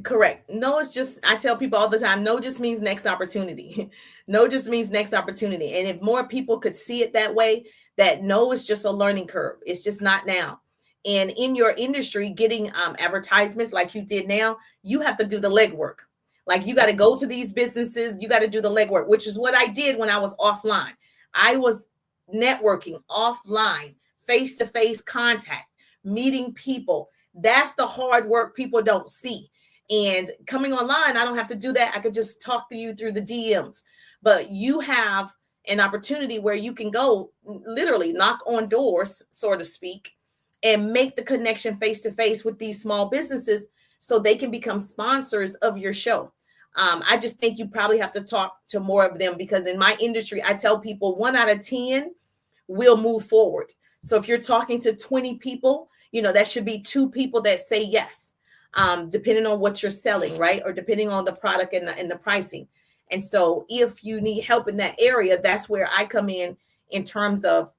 Correct. No, it's just, I tell people all the time, no just means next opportunity. No just means next opportunity. And if more people could see it that way, that no is just a learning curve. It's just not now. And in your industry, getting advertisements like you did now, you have to do the legwork. Like you got to go to these businesses, you got to do the legwork, which is what I did when I was offline. I was networking offline, face-to-face contact, meeting people. That's the hard work people don't see. And coming online, I don't have to do that. I could just talk to you through the DMs. But you have an opportunity where you can go literally knock on doors, so to speak, and make the connection face-to-face with these small businesses so they can become sponsors of your show. I just think you probably have to talk to more of them, because in my industry, I tell people 1 out of 10 will move forward. So if you're talking to 20 people, that should be 2 people that say yes, depending on what you're selling, right? Or depending on the product and the pricing. And so if you need help in that area, that's where I come in terms of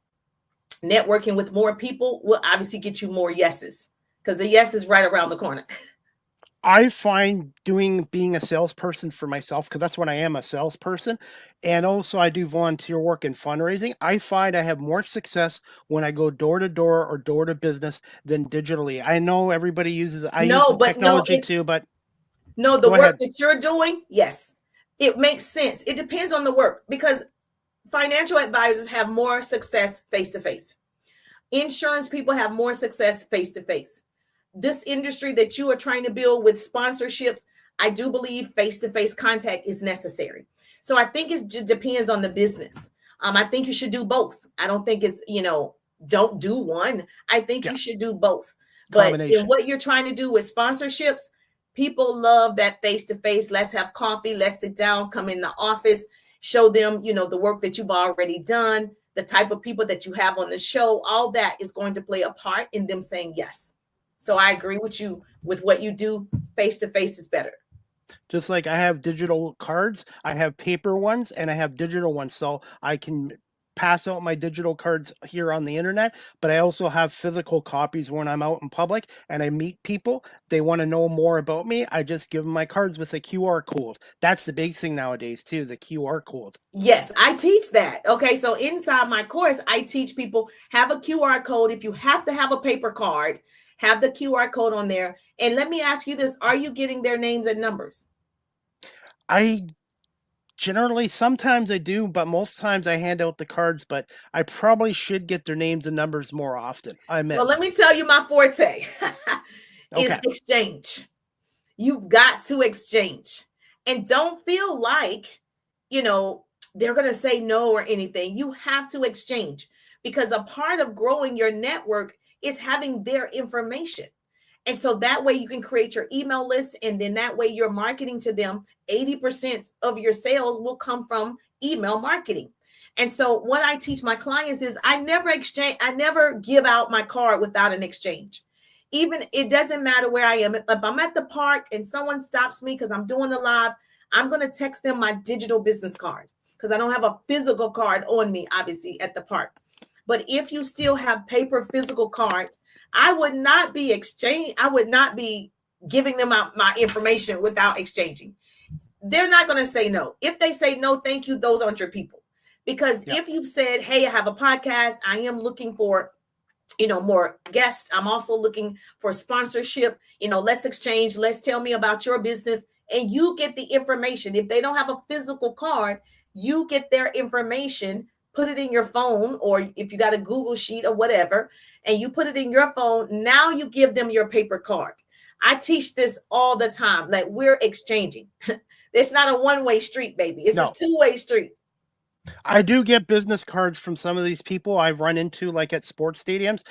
networking with more people will obviously get you more yeses, because the yes is right around the corner. I find being a salesperson for myself, because that's what I am, a salesperson. And also I do volunteer work and fundraising. I find I have more success when I go door to door or door to business than digitally. I know everybody use the technology too, but no, the work that you're doing, yes, it makes sense. It depends on the work, because financial advisors have more success face-to-face. Insurance people have more success face-to-face. This industry that you are trying to build with sponsorships, I do believe face-to-face contact is necessary. So I think it depends on the business. I think you should do both. I don't think it's, don't do one. I think you should do both. But in what you're trying to do with sponsorships, people love that face-to-face. Let's have coffee. Let's sit down, come in the office, show them, the work that you've already done, the type of people that you have on the show. All that is going to play a part in them saying yes. So I agree with you with what you do. Face-to-face is better. Just like I have digital cards, I have paper ones, and I have digital ones. So I can pass out my digital cards here on the internet, but I also have physical copies when I'm out in public and I meet people. They want to know more about me. I just give them my cards with a QR code. That's the big thing nowadays too, the QR code. Yes, I teach that. Okay, so inside my course, I teach people have a QR code. If you have to have a paper card, have the QR code on there. And let me ask you this. Are you getting their names and numbers? Sometimes I do, but most times I hand out the cards, but I probably should get their names and numbers more often. So let me tell you my forte is exchange. You've got to exchange. And don't feel like, they're going to say no or anything. You have to exchange, because a part of growing your network is having their information. And so that way you can create your email list, and then that way you're marketing to them. 80% of your sales will come from email marketing. And so what I teach my clients is I never give out my card without an exchange. Even it doesn't matter where I am. If I'm at the park and someone stops me because I'm doing a live, I'm going to text them my digital business card, because I don't have a physical card on me, obviously, at the park. But if you still have paper physical cards, I would not be giving them out my information without exchanging. They're not going to say no. If they say no, thank you, those aren't your people. Because if you've said, hey, I have a podcast, I am looking for, more guests. I'm also looking for sponsorship. Let's exchange. Let's tell me about your business. And you get the information. If they don't have a physical card, you get their information, put it in your phone, or if you got a Google sheet or whatever, and you put it in your phone. Now you give them your paper card. I teach this all the time, that we're exchanging. It's not a one-way street, baby. It's a two-way street. I do get business cards from some of these people I've run into, like at sports stadiums.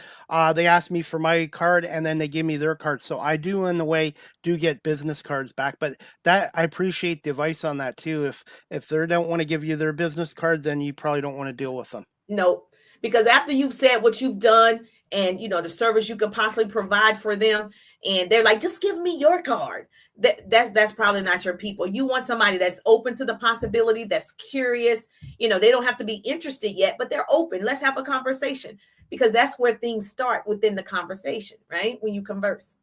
They ask me for my card, and then they give me their card. So I do, in the way, get business cards back. But that, I appreciate the advice on that too. If they don't want to give you their business cards, then you probably don't want to deal with them. No, because after you've said what you've done and the service you could possibly provide for them, and they're like, just give me your card. That's probably not your people. You want somebody that's open to the possibility, that's curious. They don't have to be interested yet, but they're open. Let's have a conversation, because that's where things start, within the conversation, right? When you converse.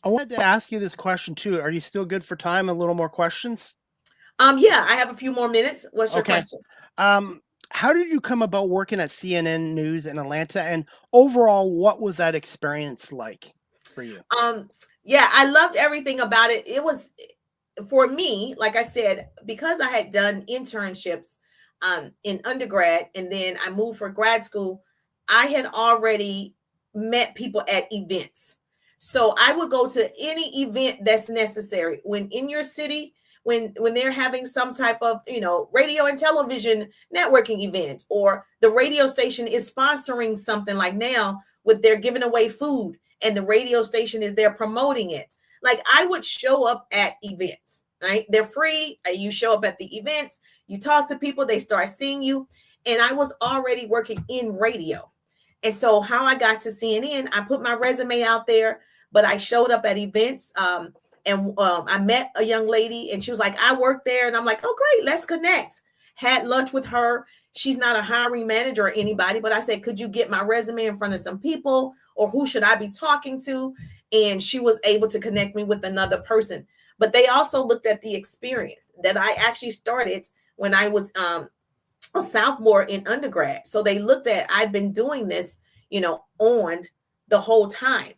I wanted to ask you this question too. Are you still good for time? A little more questions? Yeah, I have a few more minutes. What's your question? How did you come about working at CNN News in Atlanta? And overall, what was that experience like for you? Yeah, I loved everything about it. It was, for me, like I said, because I had done internships in undergrad and then I moved for grad school, I had already met people at events. So I would go to any event that's necessary. When in your city, when they're having some type of, radio and television networking event, or the radio station is sponsoring something, like now with they're giving away food and the radio station is there promoting it. Like, I would show up at events, right? They're free. You show up at the events, you talk to people, they start seeing you. And I was already working in radio. And so how I got to CNN, I put my resume out there, but I showed up at events. And I met a young lady and she was like, I work there. And I'm like, oh, great, let's connect. Had lunch with her. She's not a hiring manager or anybody, but I said, could you get my resume in front of some people, or who should I be talking to? And she was able to connect me with another person. But they also looked at the experience that I actually started when I was a sophomore in undergrad. So they looked at, I've been doing this, on the whole time.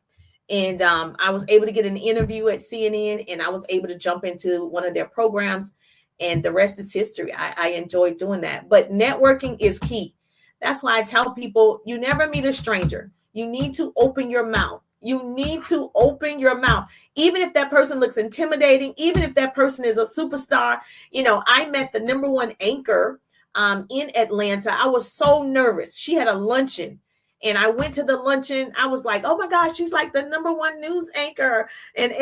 And I was able to get an interview at CNN, and I was able to jump into one of their programs, and the rest is history. I enjoyed doing that. But networking is key. That's why I tell people, you never meet a stranger. You need to open your mouth. You need to open your mouth. Even if that person looks intimidating, even if that person is a superstar. I met the number one anchor in Atlanta. I was so nervous. She had a luncheon. And I went to the luncheon. I was like, oh my gosh, she's like the number one news anchor. And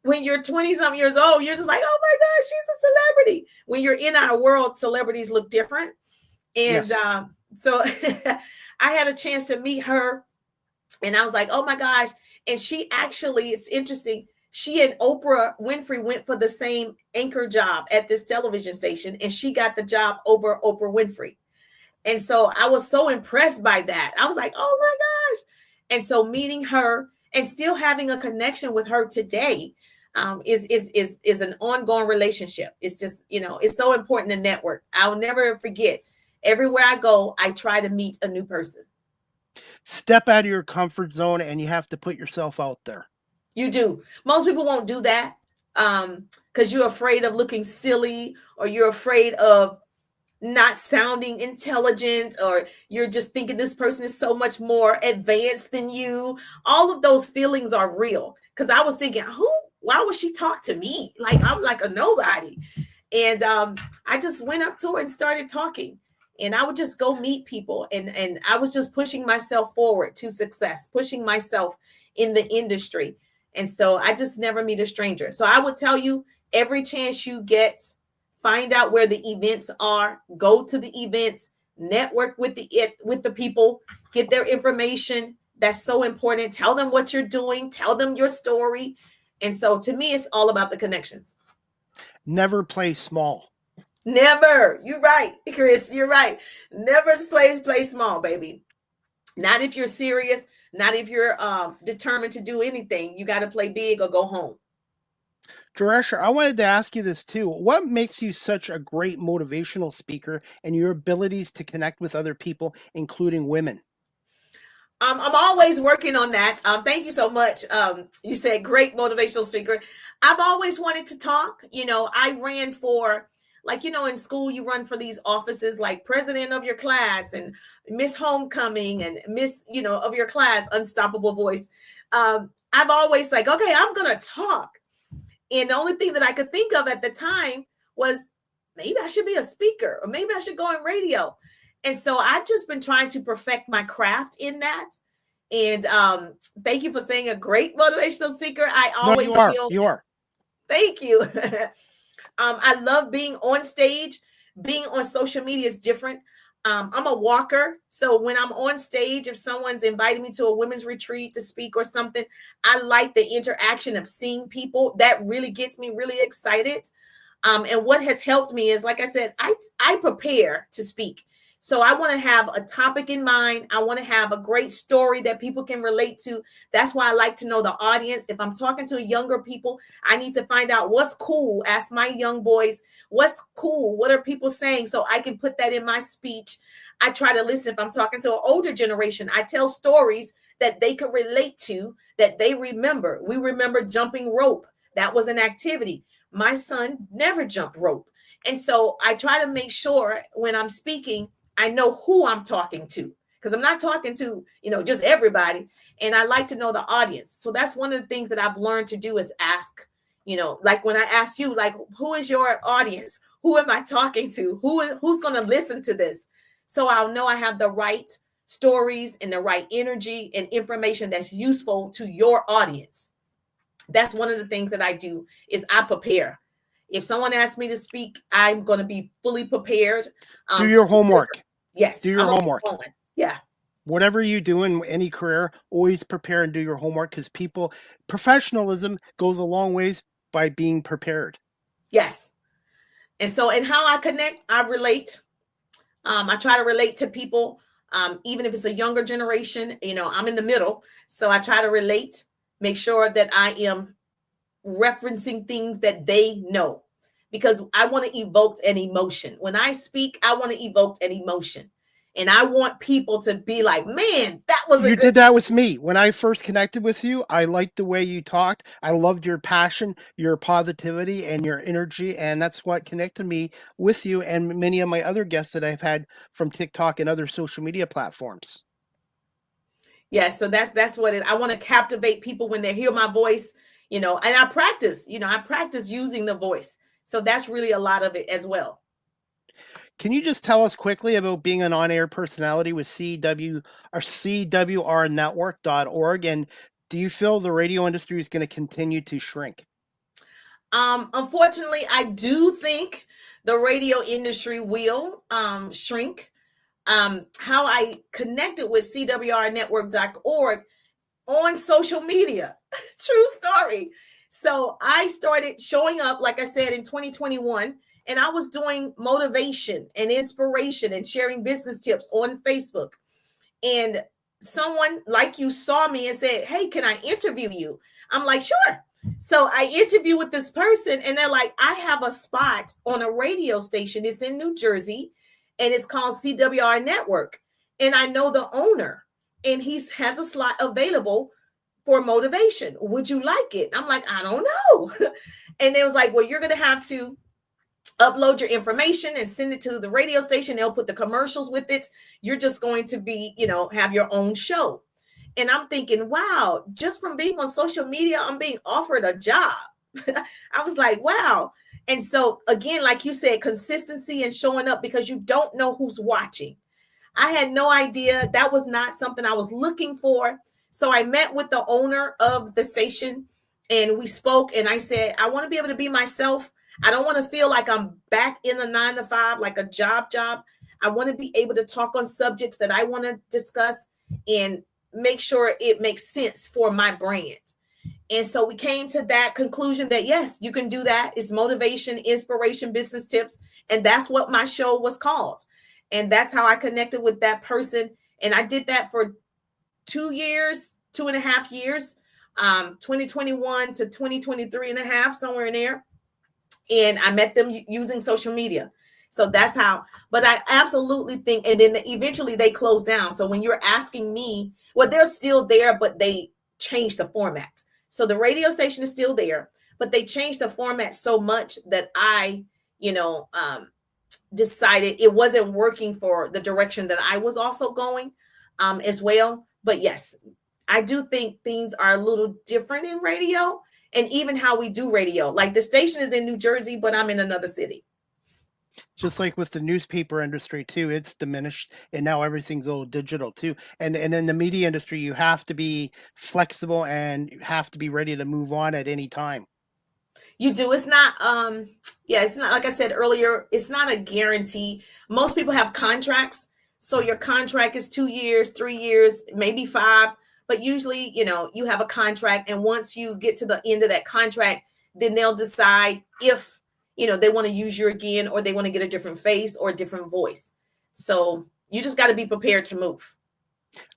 when you're 20-something years old, you're just like, oh my gosh, she's a celebrity. When you're in our world, celebrities look different. And Yes. so I had a chance to meet her. And I was like, oh my gosh. And she actually, it's interesting, she and Oprah Winfrey went for the same anchor job at this television station. And she got the job over Oprah Winfrey. And so I was so impressed by that. I was like, oh my gosh. And so meeting her and still having a connection with her today is an ongoing relationship. It's just, it's so important to network. I'll never forget, everywhere I go, I try to meet a new person. Step out of your comfort zone, and you have to put yourself out there. You do. Most people won't do that because you're afraid of looking silly, or you're afraid of not sounding intelligent, or you're just thinking this person is so much more advanced than you. All of those feelings are real, because I was thinking, why would she talk to me? Like, I'm like a nobody. And I just went up to her and started talking, and I would just go meet people. And I was just pushing myself forward to success, pushing myself in the industry. And so I just never meet a stranger. So I would tell you, every chance you get, find out where the events are, go to the events, network with the people, get their information. That's so important. Tell them what you're doing, tell them your story. And so to me, it's all about the connections. Never play small. Never. You're right, Chris. You're right. Never play small, baby. Not if you're serious, not if you're determined to do anything. You got to play big or go home. Jerusher, I wanted to ask you this too. What makes you such a great motivational speaker, and your abilities to connect with other people, including women? I'm always working on that. Thank you so much. You said great motivational speaker. I've always wanted to talk. I ran for, in school, you run for these offices like president of your class and Miss Homecoming and Miss, of your class, Unstoppable Voice. I've always okay, I'm going to talk. And the only thing that I could think of at the time was, maybe I should be a speaker, or maybe I should go on radio. And so I've just been trying to perfect my craft in that. And thank you for saying a great motivational speaker. I always feel you are. Thank you. I love being on stage. Being on social media is different. I'm a walker. So when I'm on stage, if someone's inviting me to a women's retreat to speak or something, I like the interaction of seeing people. That really gets me really excited. And what has helped me is, like I said, I prepare to speak. So I want to have a topic in mind. I want to have a great story that people can relate to. That's why I like to know the audience. If I'm talking to younger people, I need to find out what's cool. Ask my young boys, what's cool? What are people saying? So I can put that in my speech. I try to listen. If I'm talking to an older generation, I tell stories that they can relate to, that they remember. We remember jumping rope. That was an activity. My son never jumped rope. And so I try to make sure when I'm speaking, I know who I'm talking to, because I'm not talking to, just everybody. And I like to know the audience. So that's one of the things that I've learned to do is ask, like when I ask you, like, who is your audience? Who am I talking to? Who's going to listen to this? So I'll know I have the right stories and the right energy and information that's useful to your audience. That's one of the things that I do is I prepare. If someone asks me to speak, I'm going to be fully prepared. Do your homework. Yes. Do your homework. Yeah. Whatever you do in any career, always prepare and do your homework, because professionalism goes a long ways by being prepared. Yes. And so, and how I connect, I relate. I try to relate to people, even if it's a younger generation. I'm in the middle. So I try to relate, make sure that I am referencing things that they know, because I want to evoke an emotion. When I speak, I want to evoke an emotion. And I want people to be like, man, that was You did that with me. When I first connected with you, I liked the way you talked. I loved your passion, your positivity, and your energy. And that's what connected me with you and many of my other guests that I've had from TikTok and other social media platforms. Yeah, so that's what I want to captivate people when they hear my voice, and I practice using the voice. So that's really a lot of it as well. Can you just tell us quickly about being an on-air personality with CWRnetwork.org? And do you feel the radio industry is going to continue to shrink? Unfortunately, I do think the radio industry will shrink. How I connected with CWRnetwork.org on social media. True story. So I started showing up, like I said, in 2021. And I was doing motivation and inspiration and sharing business tips on Facebook. And someone like you saw me and said, hey, can I interview you? I'm like, sure. So I interview with this person and they're like, I have a spot on a radio station. It's in New Jersey and it's called CWR Network. And I know the owner and he has a slot available for motivation. Would you like it? I'm like, I don't know. And they was like, well, you're going to have to upload your information and send it to the radio station. They'll put the commercials with it. You're just going to be, have your own show. And I'm thinking, wow, just from being on social media, I'm being offered a job. I was like, wow. And so again, like you said, consistency and showing up, because you don't know who's watching. I had no idea. That was not something I was looking for. So I met with the owner of the station and we spoke, and I said, I want to be able to be myself. I don't want to feel like I'm back in a 9-to-5, like a job. I want to be able to talk on subjects that I want to discuss and make sure it makes sense for my brand. And so we came to that conclusion that, yes, you can do that. It's motivation, inspiration, business tips. And that's what my show was called. And that's how I connected with that person. And I did that for 2 years, 2.5 years, 2021 to 2023 and a half, somewhere in there. And I met them using social media. So that's how, but I absolutely think, and then eventually they closed down. So when you're asking me, well, they're still there, but they changed the format. So the radio station is still there, but they changed the format so much that I, decided it wasn't working for the direction that I was also going as well. But yes, I do think things are a little different in radio. And even how we do radio, like the station is in New Jersey, but I'm in another city. Just like with the newspaper industry too, it's diminished, and now everything's all digital too. And in the media industry, you have to be flexible and you have to be ready to move on at any time. You do. It's not, it's not, like I said earlier, it's not a guarantee. Most people have contracts. So your contract is 2 years, 3 years, maybe 5. But usually, you have a contract. And once you get to the end of that contract, then they'll decide if, they want to use you again, or they want to get a different face or a different voice. So you just got to be prepared to move.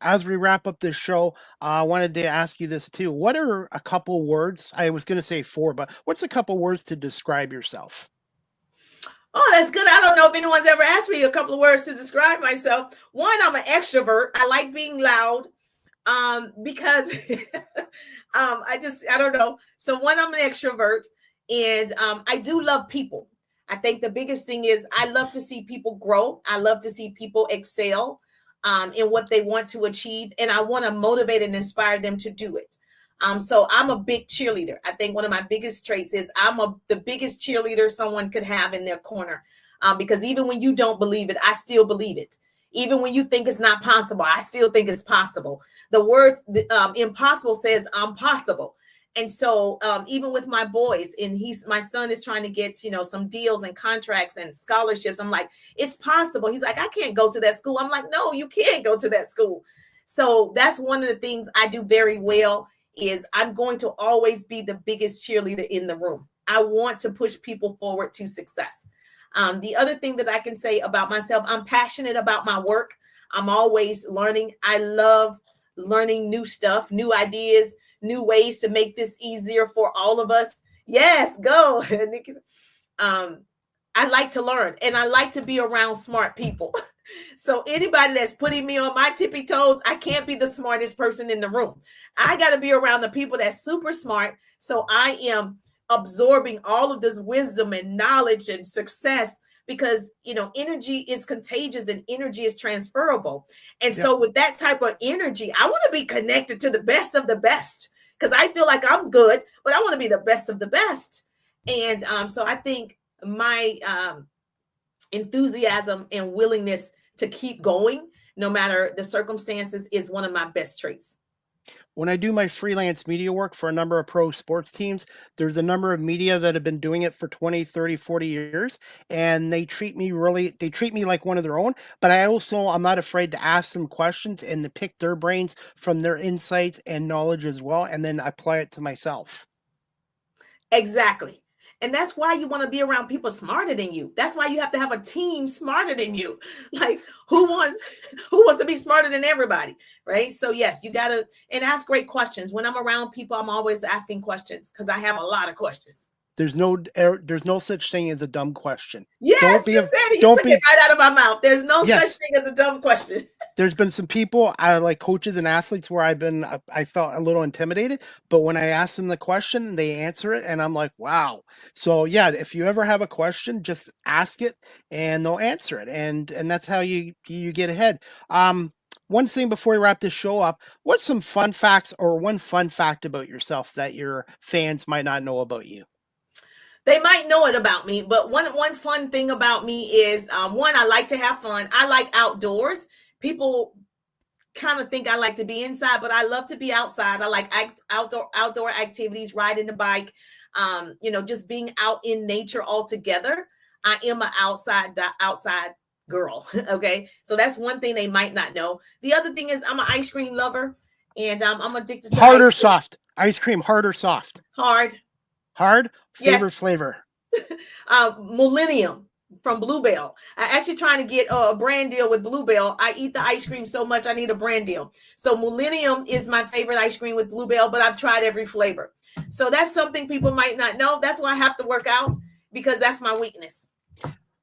As we wrap up this show, I wanted to ask you this too. What are a couple words? I was going to say four, but what's a couple words to describe yourself? Oh, that's good. I don't know if anyone's ever asked me a couple of words to describe myself. One, I'm an extrovert. I like being loud because I don't know. So one, I'm an extrovert, and I do love people. I think the biggest thing is I love to see people grow. I love to see people excel in what they want to achieve, and I want to motivate and inspire them to do it. So I'm a big cheerleader. I think one of my biggest traits is the biggest cheerleader someone could have in their corner. Because even when you don't believe it, I still believe it. Even when you think it's not possible, I still think it's possible. The words impossible says I'm possible. And so even with my boys, and my son is trying to get, some deals and contracts and scholarships. I'm like, it's possible. He's like, I can't go to that school. I'm like, no, you can't go to that school. So that's one of the things I do very well is I'm going to always be the biggest cheerleader in the room. I want to push people forward to success. The other thing that I can say about myself, I'm passionate about my work. I'm always learning. I love learning new stuff, new ideas, new ways to make this easier for all of us. Yes, go. I like to learn, and I like to be around smart people. So anybody that's putting me on my tippy toes, I can't be the smartest person in the room. I got to be around the people that's super smart. So I am absorbing all of this wisdom and knowledge and success because, energy is contagious and energy is transferable. And so with that type of energy, I want to be connected to the best of the best because I feel like I'm good, but I want to be the best of the best. And so I think my enthusiasm and willingness to keep going no matter the circumstances is one of my best traits. When I do my freelance media work for a number of pro sports teams, there's a number of media that have been doing it for 20, 30, 40 years, and they treat me like one of their own, but I'm not afraid to ask them questions and to pick their brains from their insights and knowledge as well, and then apply it to myself. Exactly. And that's why you want to be around people smarter than you. That's why you have to have a team smarter than you. Like who wants to be smarter than everybody, right? So yes, you got to and ask great questions. When I'm around people, I'm always asking questions because I have a lot of questions. There's no such thing as a dumb question. Yes, you said it. You took it right out of my mouth. There's no such thing as a dumb question. There's been some people, like coaches and athletes, where I felt a little intimidated, but when I ask them the question, they answer it, and I'm like, wow. So yeah, if you ever have a question, just ask it, and they'll answer it, and that's how you get ahead. One thing before we wrap this show up, what's some fun facts or one fun fact about yourself that your fans might not know about you? They might know it about me, but one fun thing about me is one, I like to have fun. I like outdoors. People kind of think I like to be inside, but I love to be outside. I like outdoor activities, riding the bike, just being out in nature altogether. I am an outside girl. Okay. So that's one thing they might not know. The other thing is I'm an ice cream lover, and I'm addicted to hard or soft ice cream. Hard or soft? Hard. Favorite flavor? Millennium from Bluebell. I actually trying to get a brand deal with Bluebell. I eat the ice cream so much I need a brand deal. So Millennium is my favorite ice cream with Bluebell, but I've tried every flavor. So that's something people might not know. That's why I have to work out because that's my weakness.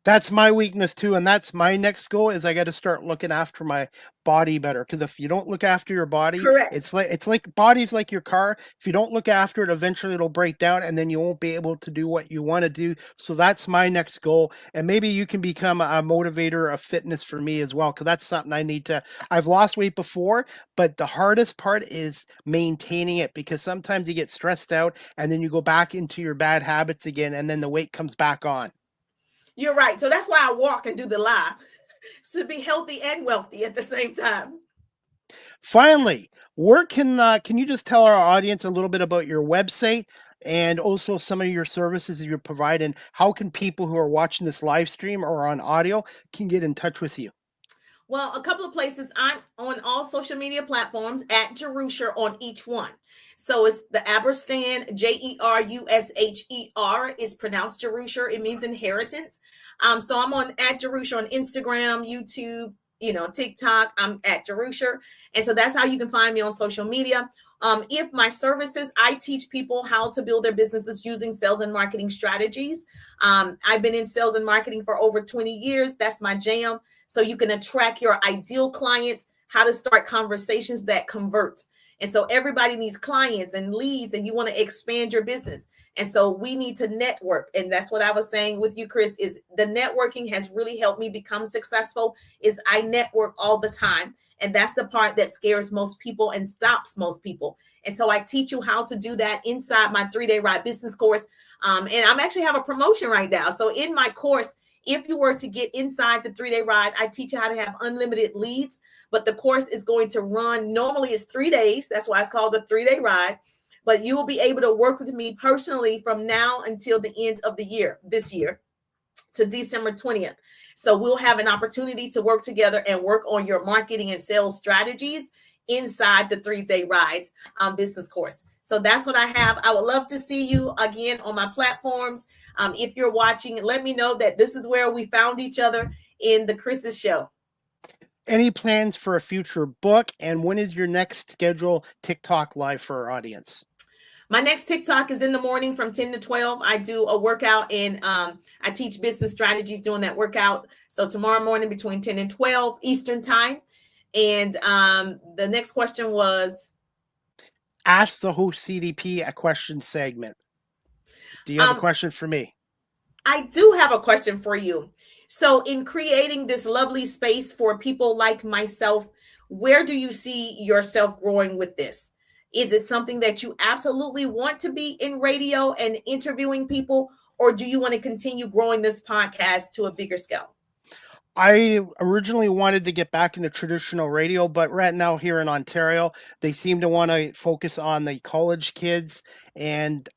That's my weakness too, and that's my next goal is I got to start looking after my body better. Because if you don't look after your body, correct, it's like body's like your car. If you don't look after it, eventually it'll break down, and then you won't be able to do what you want to do. So that's my next goal, and maybe you can become a motivator of fitness for me as well. Because that's something I need to. I've lost weight before, but the hardest part is maintaining it because sometimes you get stressed out, and then you go back into your bad habits again, and then the weight comes back on. You're right. So that's why I walk and do the live to be healthy and wealthy at the same time. Finally, where can you just tell our audience a little bit about your website and also some of your services that you provide, and how can people who are watching this live stream or on audio can get in touch with you? Well, a couple of places. I'm on all social media platforms at Jerusher on each one. So it's the Aberstan, Jerusher is pronounced Jerusher. It means inheritance. So I'm on at Jerusher on Instagram, YouTube, TikTok. I'm at Jerusher. And so that's how you can find me on social media. If my services, I teach people how to build their businesses using sales and marketing strategies. I've been in sales and marketing for over 20 years. That's my jam. So you can attract your ideal clients, how to start conversations that convert. And so everybody needs clients and leads, and you want to expand your business. And so we need to network. And that's what I was saying with you, Chris, is the networking has really helped me become successful, is I network all the time. And that's the part that scares most people and stops most people. And so I teach you how to do that inside my 3-day ride business course. And I'm actually have a promotion right now. So in my course, if you were to get inside the 3-day ride, I teach you how to have unlimited leads, but the course is going to run, normally it's 3 days. That's why it's called the 3-day ride, but you will be able to work with me personally from now until the end of the year, this year to December 20th. So we'll have an opportunity to work together and work on your marketing and sales strategies inside the 3-day rides business course. So that's what I have. I would love to see you again on my platforms. If you're watching, let me know that this is where we found each other in the Chris's show. Any plans for a future book? And when is your next scheduled TikTok live for our audience? My next TikTok is in the morning from 10 to 12. I do a workout and I teach business strategies doing that workout. So tomorrow morning between 10 and 12 Eastern time. And the next question was? Ask the host CDP a question segment. Do you have a question for me? I do have a question for you. So in creating this lovely space for people like myself, where do you see yourself growing with this? Is it something that you absolutely want to be in radio and interviewing people, or do you want to continue growing this podcast to a bigger scale? I originally wanted to get back into traditional radio, but right now here in Ontario, they seem to want to focus on the college kids, and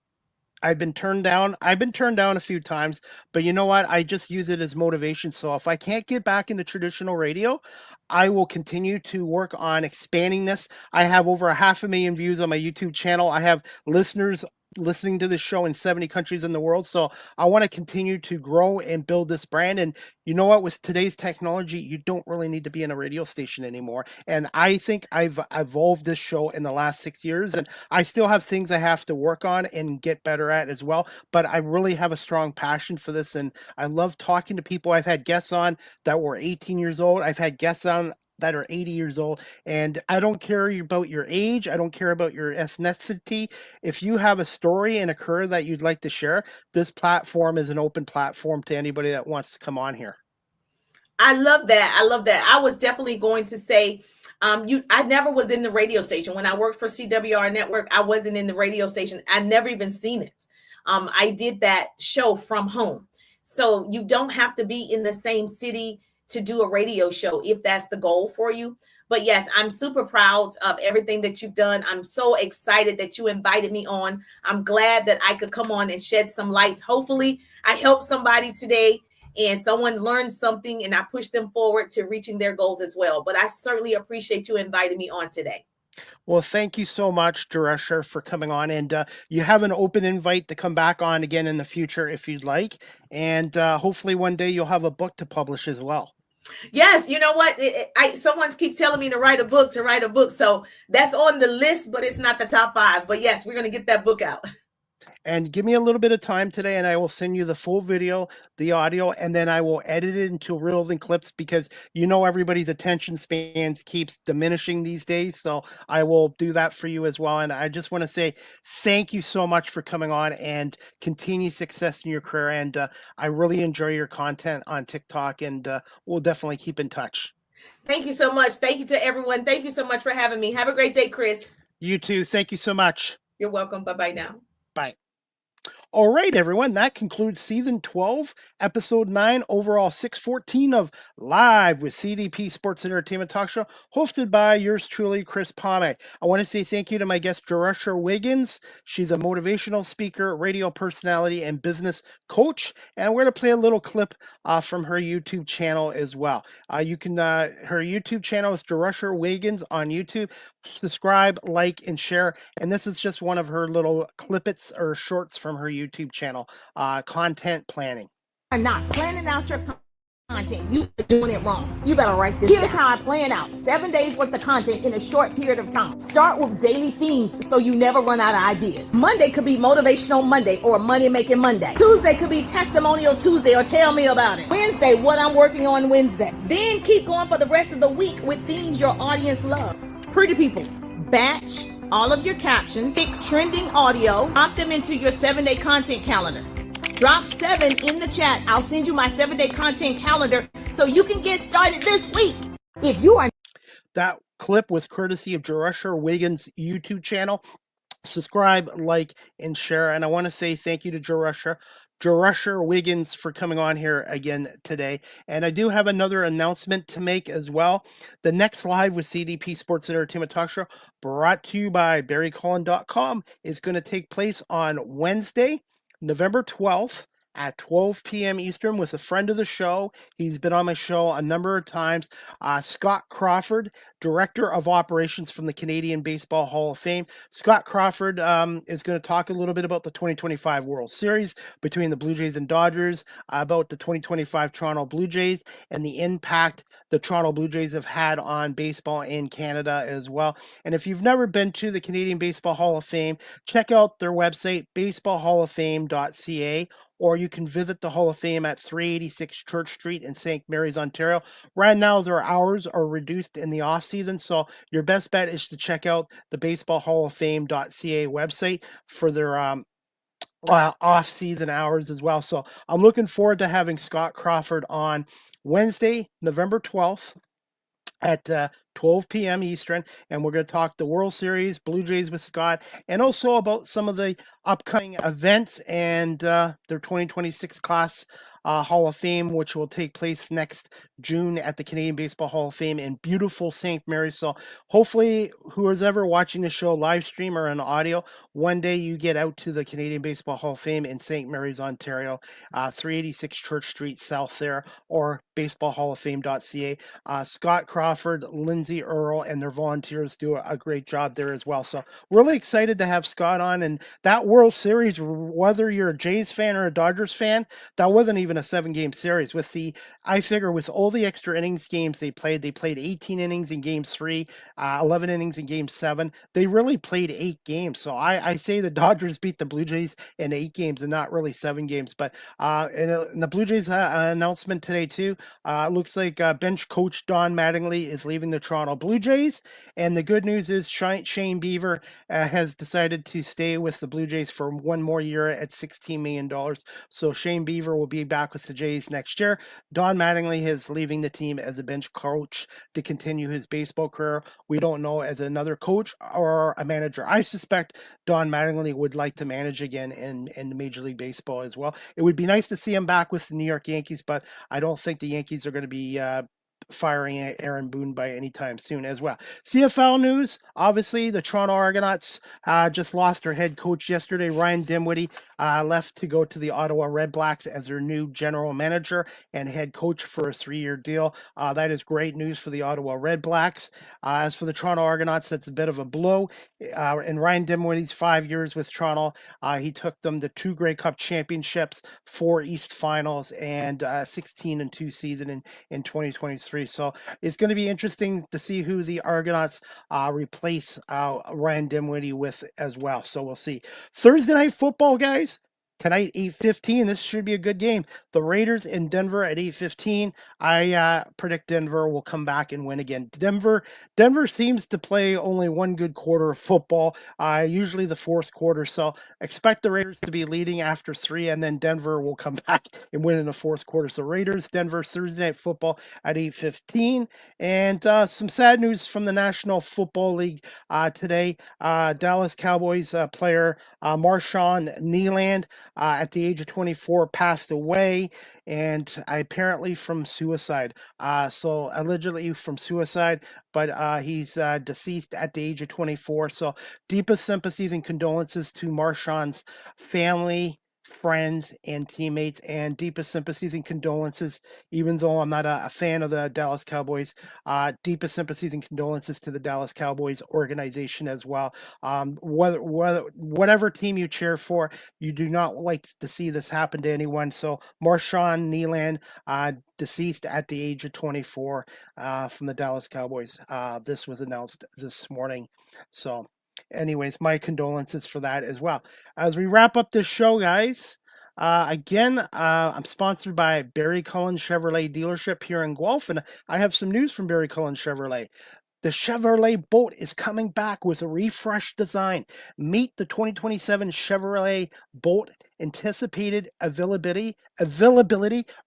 I've been turned down. I've been turned down a few times, but you know what? I just use it as motivation. So if I can't get back into traditional radio, I will continue to work on expanding this. I have over 500,000 views on my YouTube channel. I have listeners listening to this show in 70 countries in the world. So I want to continue to grow and build this brand. And you know what? With today's technology, you don't really need to be in a radio station anymore. And I think I've evolved this show in the last 6 years, and I still have things I have to work on and get better at as well. But I really have a strong passion for this, and I love talking to people. I've had guests on that were 18 years old. I've had guests on that are 80 years old, and I don't care about your age. I don't care about your ethnicity. If you have a story and a career that you'd like to share, this platform is an open platform to anybody that wants to come on here. I love that. I love that. I was definitely going to say, I never was in the radio station. When I worked for CWR Network, I wasn't in the radio station. I never even seen it. I did that show from home. So you don't have to be in the same city to do a radio show if that's the goal for you. But yes, I'm super proud of everything that you've done. I'm so excited that you invited me on. I'm glad that I could come on and shed some lights. Hopefully I helped somebody today and someone learned something and I pushed them forward to reaching their goals as well. But I certainly appreciate you inviting me on today. Well, thank you so much, Jerusher, for coming on. And you have an open invite to come back on again in the future if you'd like. And hopefully one day you'll have a book to publish as well. Yes, you know what? Someone keeps telling me to write a book. So that's on the list, but it's not the top 5. But yes, we're going to get that book out. And give me a little bit of time today, and I will send you the full video, the audio, and then I will edit it into reels and clips because you know everybody's attention spans keeps diminishing these days. So I will do that for you as well. And I just want to say thank you so much for coming on and continue success in your career. And I really enjoy your content on TikTok, and we'll definitely keep in touch. Thank you so much. Thank you to everyone. Thank you so much for having me. Have a great day, Chris. You too. Thank you so much. You're welcome. Bye-bye now. Bye. All right, everyone, that concludes season 12, episode 9, overall 614 of Live with CDP Sports Entertainment Talk Show, hosted by yours truly, Chris Palme. I want to say thank you to my guest, Jerusher Wiggins. She's a motivational speaker, radio personality, and business coach. And we're going to play a little clip from her YouTube channel as well. Her YouTube channel is Jerusher Wiggins on YouTube. Subscribe, like, and share. And this is just one of her little clippets or shorts from her YouTube channel, content planning. Are not planning out your content, you are doing it wrong. You better write this down. Here's how I plan out 7 days worth of content in a short period of time. Start with daily themes so you never run out of ideas. Monday could be Motivational Monday or Money Making Monday. Tuesday could be Testimonial Tuesday or Tell Me About It. Wednesday, what I'm working on Wednesday. Then keep going for the rest of the week with themes your audience loves. Pretty people, batch all of your captions, pick trending audio, opt them into your 7-day content calendar. Drop 7 in the chat. I'll send you my 7-day content calendar so you can get started this week. If you are... That clip was courtesy of Jerusher Wiggins' YouTube channel. Subscribe, like, and share. And I want to say thank you to Jerusher Wiggins for coming on here again today. And I do have another announcement to make as well. The next Live with CDP Sports Entertainment Talk Show, brought to you by BarryCullin.com, is going to take place on Wednesday, November 12th at 12 p.m. Eastern with a friend of the show. He's been on my show a number of times. Scott Crawford, Director of Operations from the Canadian Baseball Hall of Fame. Scott Crawford is going to talk a little bit about the 2025 World Series between the Blue Jays and Dodgers, about the 2025 Toronto Blue Jays, and the impact the Toronto Blue Jays have had on baseball in Canada as well. And if you've never been to the Canadian Baseball Hall of Fame, check out their website, baseballhalloffame.ca, or you can visit the Hall of Fame at 386 Church Street in St. Mary's, Ontario. Right now, their hours are reduced in the off-season, so your best bet is to check out the baseballhalloffame.ca website for their off-season hours as well. So I'm looking forward to having Scott Crawford on Wednesday, November 12th at 12 p.m. Eastern, and we're going to talk the World Series, Blue Jays with Scott, and also about some of the upcoming events and their 2026 class Hall of Fame, which will take place next June at the Canadian Baseball Hall of Fame in beautiful St. Mary's. So hopefully whoever's ever watching the show live stream or in audio, one day you get out to the Canadian Baseball Hall of Fame in St. Mary's, Ontario, 386 Church Street South there, or baseballhalloffame.ca. Scott Crawford, Lindsay Earl, and their volunteers do a great job there as well. So really excited to have Scott on. And that World Series, whether you're a Jays fan or a Dodgers fan, that wasn't even a 7-game series. I figure with all the extra innings games they played 18 innings in game 3, 11 innings in game 7. They really played 8 games. So I say the Dodgers beat the Blue Jays in 8 games and not really 7 games. But in the Blue Jays announcement today too, looks like bench coach Don Mattingly is leaving the Toronto Blue Jays. And the good news is Shane Beaver has decided to stay with the Blue Jays for one more year at $16 million. So Shane Beaver will be back with the Jays next year. Don Mattingly is leaving the team as a bench coach to continue his baseball career. We don't know as another coach or a manager. I suspect Don Mattingly would like to manage again in Major League Baseball as well. It would be nice to see him back with the New York Yankees, but I don't think the Yankees are going to be firing Aaron Boone by any time soon as well. CFL news, obviously the Toronto Argonauts just lost their head coach yesterday. Ryan Dinwiddie left to go to the Ottawa Redblacks as their new general manager and head coach for a 3-year deal. That is great news for the Ottawa Redblacks. As for the Toronto Argonauts, that's a bit of a blow. In Ryan Dinwiddie's 5 years with Toronto, he took them to 2 Grey Cup championships, 4 East Finals, and 16-2 season in 2023. So it's going to be interesting to see who the Argonauts replace Ryan Dinwiddie with as well. So we'll see. Thursday night football, guys. Tonight, 8:15. This should be a good game. The Raiders in Denver at 8:15. I predict Denver will come back and win again. Denver seems to play only one good quarter of football, usually the fourth quarter. So expect the Raiders to be leading after 3, and then Denver will come back and win in the fourth quarter. So Raiders, Denver, Thursday night football at 8:15. And some sad news from the National Football League today. Dallas Cowboys player Marshawn Nyland at the age of 24, passed away, and apparently from suicide. So allegedly from suicide, but he's deceased at the age of 24. So deepest sympathies and condolences to Marshawn's family, friends, and teammates, and deepest sympathies and condolences, even though I'm not a fan of the Dallas Cowboys, deepest sympathies and condolences to the Dallas Cowboys organization as well. Whatever team you cheer for, you do not like to see this happen to anyone. So Marshawn Neeland, deceased at the age of 24, from the Dallas Cowboys. This was announced this morning. So anyways, my condolences for that as well. As we wrap up this show, guys, again, I'm sponsored by Barry Cullen Chevrolet dealership here in Guelph, and I have some news from Barry Cullen Chevrolet. The Chevrolet Bolt is coming back with a refreshed design. Meet the 2027 Chevrolet Bolt. Anticipated availability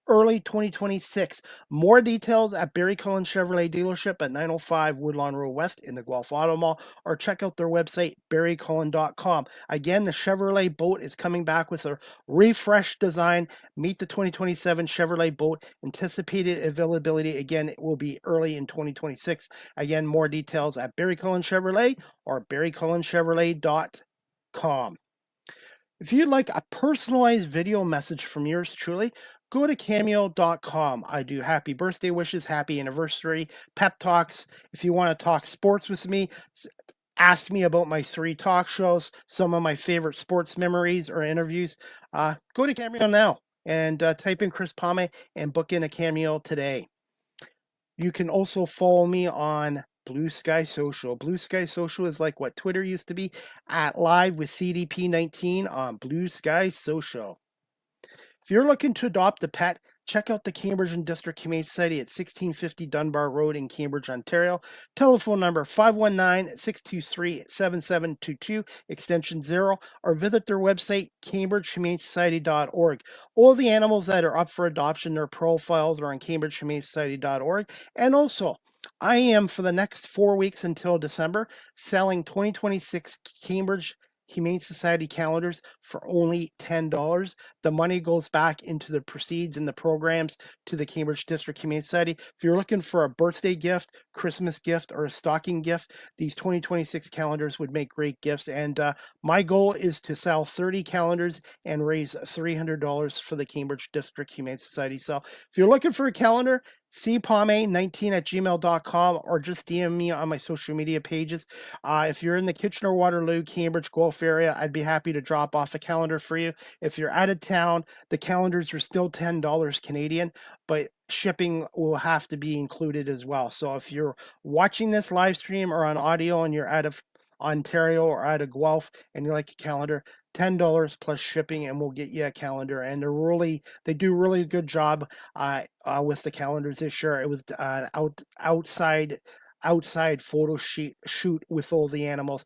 early 2026. More details at Barry Cullen Chevrolet dealership at 905 Woodlawn Road West in the Guelph Auto Mall, or check out their website, barrycullen.com. Again, the Chevrolet Bolt is coming back with a refreshed design. Meet the 2027 Chevrolet Bolt. Anticipated availability, again, it will be early in 2026. Again, more details at Barry Cullen Chevrolet or barrycullenchevrolet.com. If you'd like a personalized video message from yours truly, go to cameo.com. I do happy birthday wishes, happy anniversary, pep talks. If you want to talk sports with me, ask me about my 3 talk shows, some of my favorite sports memories or interviews. Go to Cameo now and type in Chris Palme and book in a Cameo today. You can also follow me on Blue Sky Social. Blue Sky Social is like what Twitter used to be, at Live with CDP 19 on Blue Sky Social. If you're looking to adopt a pet, check out the Cambridge and District Humane Society at 1650 Dunbar Road in Cambridge, Ontario. Telephone number 519-623-7722, extension 0, or visit their website, cambridgehumanesociety.org. All the animals that are up for adoption, their profiles are on cambridgehumanesociety.org. And also, I am, for the next 4 weeks until December, selling 2026 Cambridge Humane Society calendars for only $10. The money goes back into the proceeds and the programs to the Cambridge District Humane Society. If you're looking for a birthday gift, Christmas gift, or a stocking gift, these 2026 calendars would make great gifts. And my goal is to sell 30 calendars and raise $300 for the Cambridge District Humane Society. So if you're looking for a calendar, cpalme19@gmail.com, or just DM me on my social media pages. If you're in the Kitchener-Waterloo, Cambridge, Guelph area, I'd be happy to drop off a calendar for you. If you're out of town, the calendars are still $10 Canadian, but shipping will have to be included as well. So if you're watching this live stream or on audio and you're out of Ontario or out of Guelph and you like a calendar, $10 plus shipping, and we'll get you a calendar. And they do really a good job with the calendars this year. It was outside photo shoot with all the animals,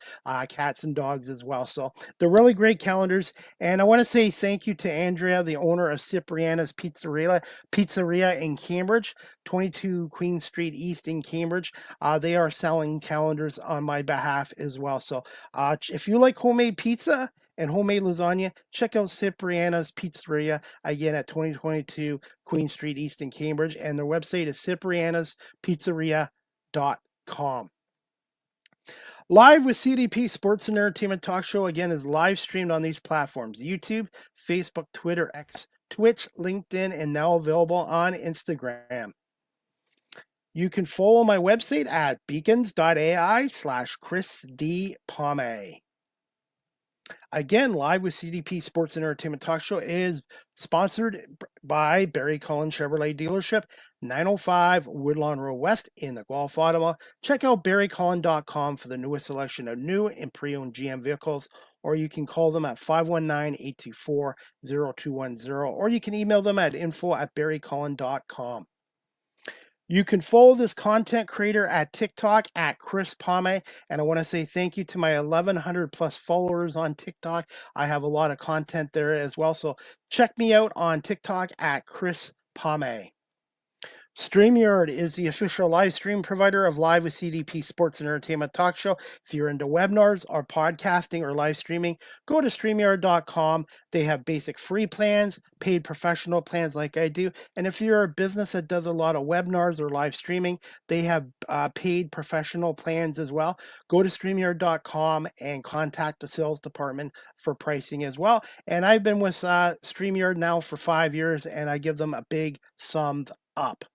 cats and dogs as well. So they're really great calendars. And I want to say thank you to Andrea, the owner of Cipriana's Pizzeria in Cambridge, 22 Queen Street East in Cambridge. They are selling calendars on my behalf as well. So if you like homemade pizza and homemade lasagna, check out Cipriana's Pizzeria, again at 2022 Queen Street East in Cambridge. And their website is ciprianaspizzeria.com. Live with CDP Sports and Entertainment Talk Show, again, is live streamed on these platforms: YouTube, Facebook, Twitter, X, Twitch, LinkedIn, and now available on Instagram. You can follow my website at beacons.ai/Chris D. Palme. Again, Live with CDP Sports and Entertainment Talk Show is sponsored by Barry Cullen Chevrolet dealership, 905 Woodlawn Road West in the Guelph Auto Mall. Check out barrycullen.com for the newest selection of new and pre-owned GM vehicles, or you can call them at 519-824-0210, or you can email them at info@barrycullen.com. You can follow this content creator at TikTok at Chris Palme. And I want to say thank you to my 1,100 plus followers on TikTok. I have a lot of content there as well. So check me out on TikTok at Chris Palme. StreamYard is the official live stream provider of Live with CDP Sports and Entertainment Talk Show. If you're into webinars or podcasting or live streaming, go to StreamYard.com. They have basic free plans, paid professional plans like I do. And if you're a business that does a lot of webinars or live streaming, they have paid professional plans as well. Go to StreamYard.com and contact the sales department for pricing as well. And I've been with StreamYard now for 5 years, and I give them a big thumbs up.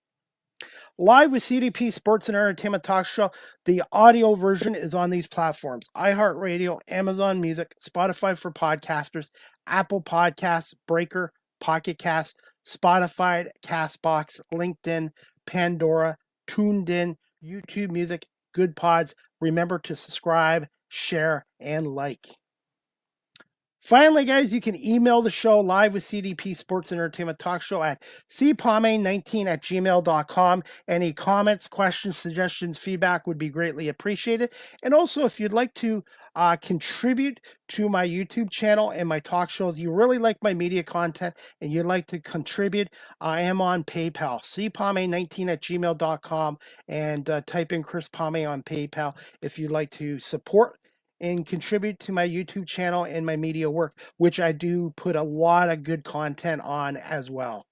Live with CDP Sports and Entertainment Talk Show. The audio version is on these platforms: iHeartRadio, Amazon Music, Spotify for podcasters, Apple Podcasts, Breaker, Pocket Cast, Spotify, Castbox, LinkedIn, Pandora, Tuned In, YouTube Music, Good Pods. Remember to subscribe, share, and like. Finally, guys, you can email the show Live with CDP Sports and Entertainment Talk Show at cpame19@gmail.com. Any comments, questions, suggestions, feedback would be greatly appreciated. And also, if you'd like to contribute to my YouTube channel and my talk shows, you really like my media content and you'd like to contribute, I am on PayPal, cpame19@gmail.com, and type in Chris Pame on PayPal if you'd like to support and contribute to my YouTube channel and my media work, which I do put a lot of good content on as well.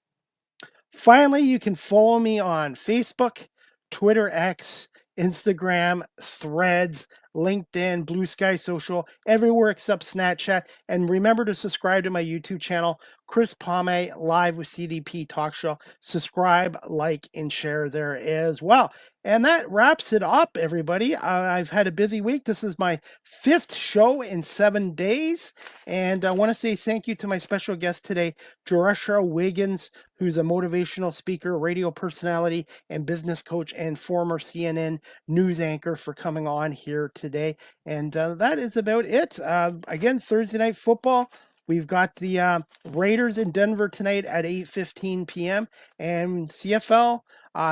Finally, you can follow me on Facebook, Twitter X, Instagram, Threads, LinkedIn, Blue Sky Social, everywhere except Snapchat. And remember to subscribe to my YouTube channel, Chris Pame Live with CDP Talk Show. Subscribe, like, and share there as well. And that wraps it up, everybody. I've had a busy week. This is my 5th show in 7 days. And I want to say thank you to my special guest today, Jerusher Wiggins, who's a motivational speaker, radio personality, and business coach, and former CNN news anchor, for coming on here today. And that is about it. Again, Thursday night football. We've got the Raiders in Denver tonight at 8:15 p.m. And CFL,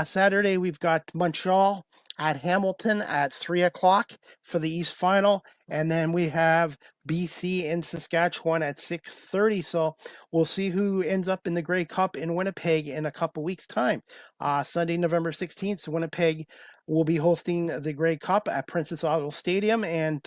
Saturday, we've got Montreal at Hamilton at 3 o'clock for the East Final. And then we have BC and Saskatchewan at 6:30. So we'll see who ends up in the Grey Cup in Winnipeg in a couple weeks' time. Sunday, November 16th, Winnipeg will be hosting the Grey Cup at Princess Auguste Stadium, and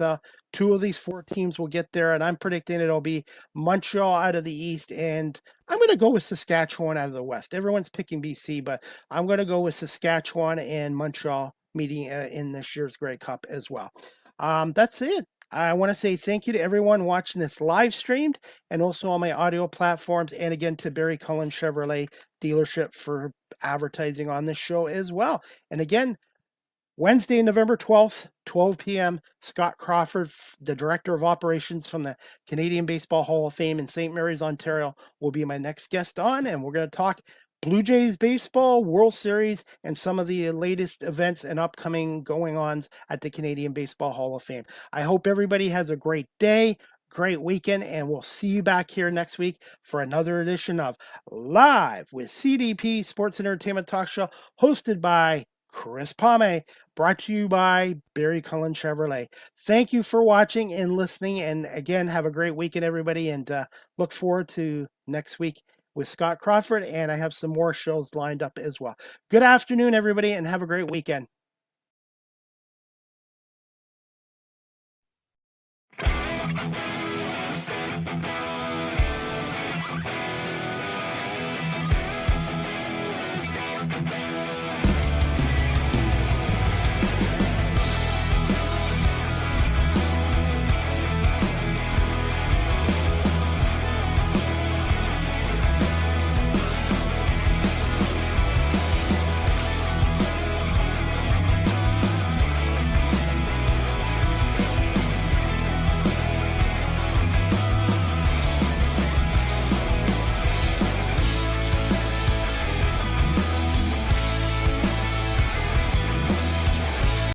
2 of these 4 teams will get there, and I'm predicting it'll be Montreal out of the East, and I'm going to go with Saskatchewan out of the West. Everyone's picking BC, but I'm going to go with Saskatchewan and Montreal meeting in this year's Grey Cup as well. That's it. I want to say thank you to everyone watching this live streamed, and also on my audio platforms, and again to Barry Cullen Chevrolet dealership for advertising on this show as well. And again, Wednesday, November 12th, 12 p.m., Scott Crawford, the Director of Operations from the Canadian Baseball Hall of Fame in St. Mary's, Ontario, will be my next guest on, and we're going to talk Blue Jays baseball, World Series, and some of the latest events and upcoming going-ons at the Canadian Baseball Hall of Fame. I hope everybody has a great day, great weekend, and we'll see you back here next week for another edition of Live with CDP Sports and Entertainment Talk Show, hosted by Chris Pame, brought to you by Barry Cullen Chevrolet. Thank you for watching and listening, and again, have a great weekend, everybody, and look forward to next week with Scott Crawford, and I have some more shows lined up as well. Good afternoon, everybody, and have a great weekend.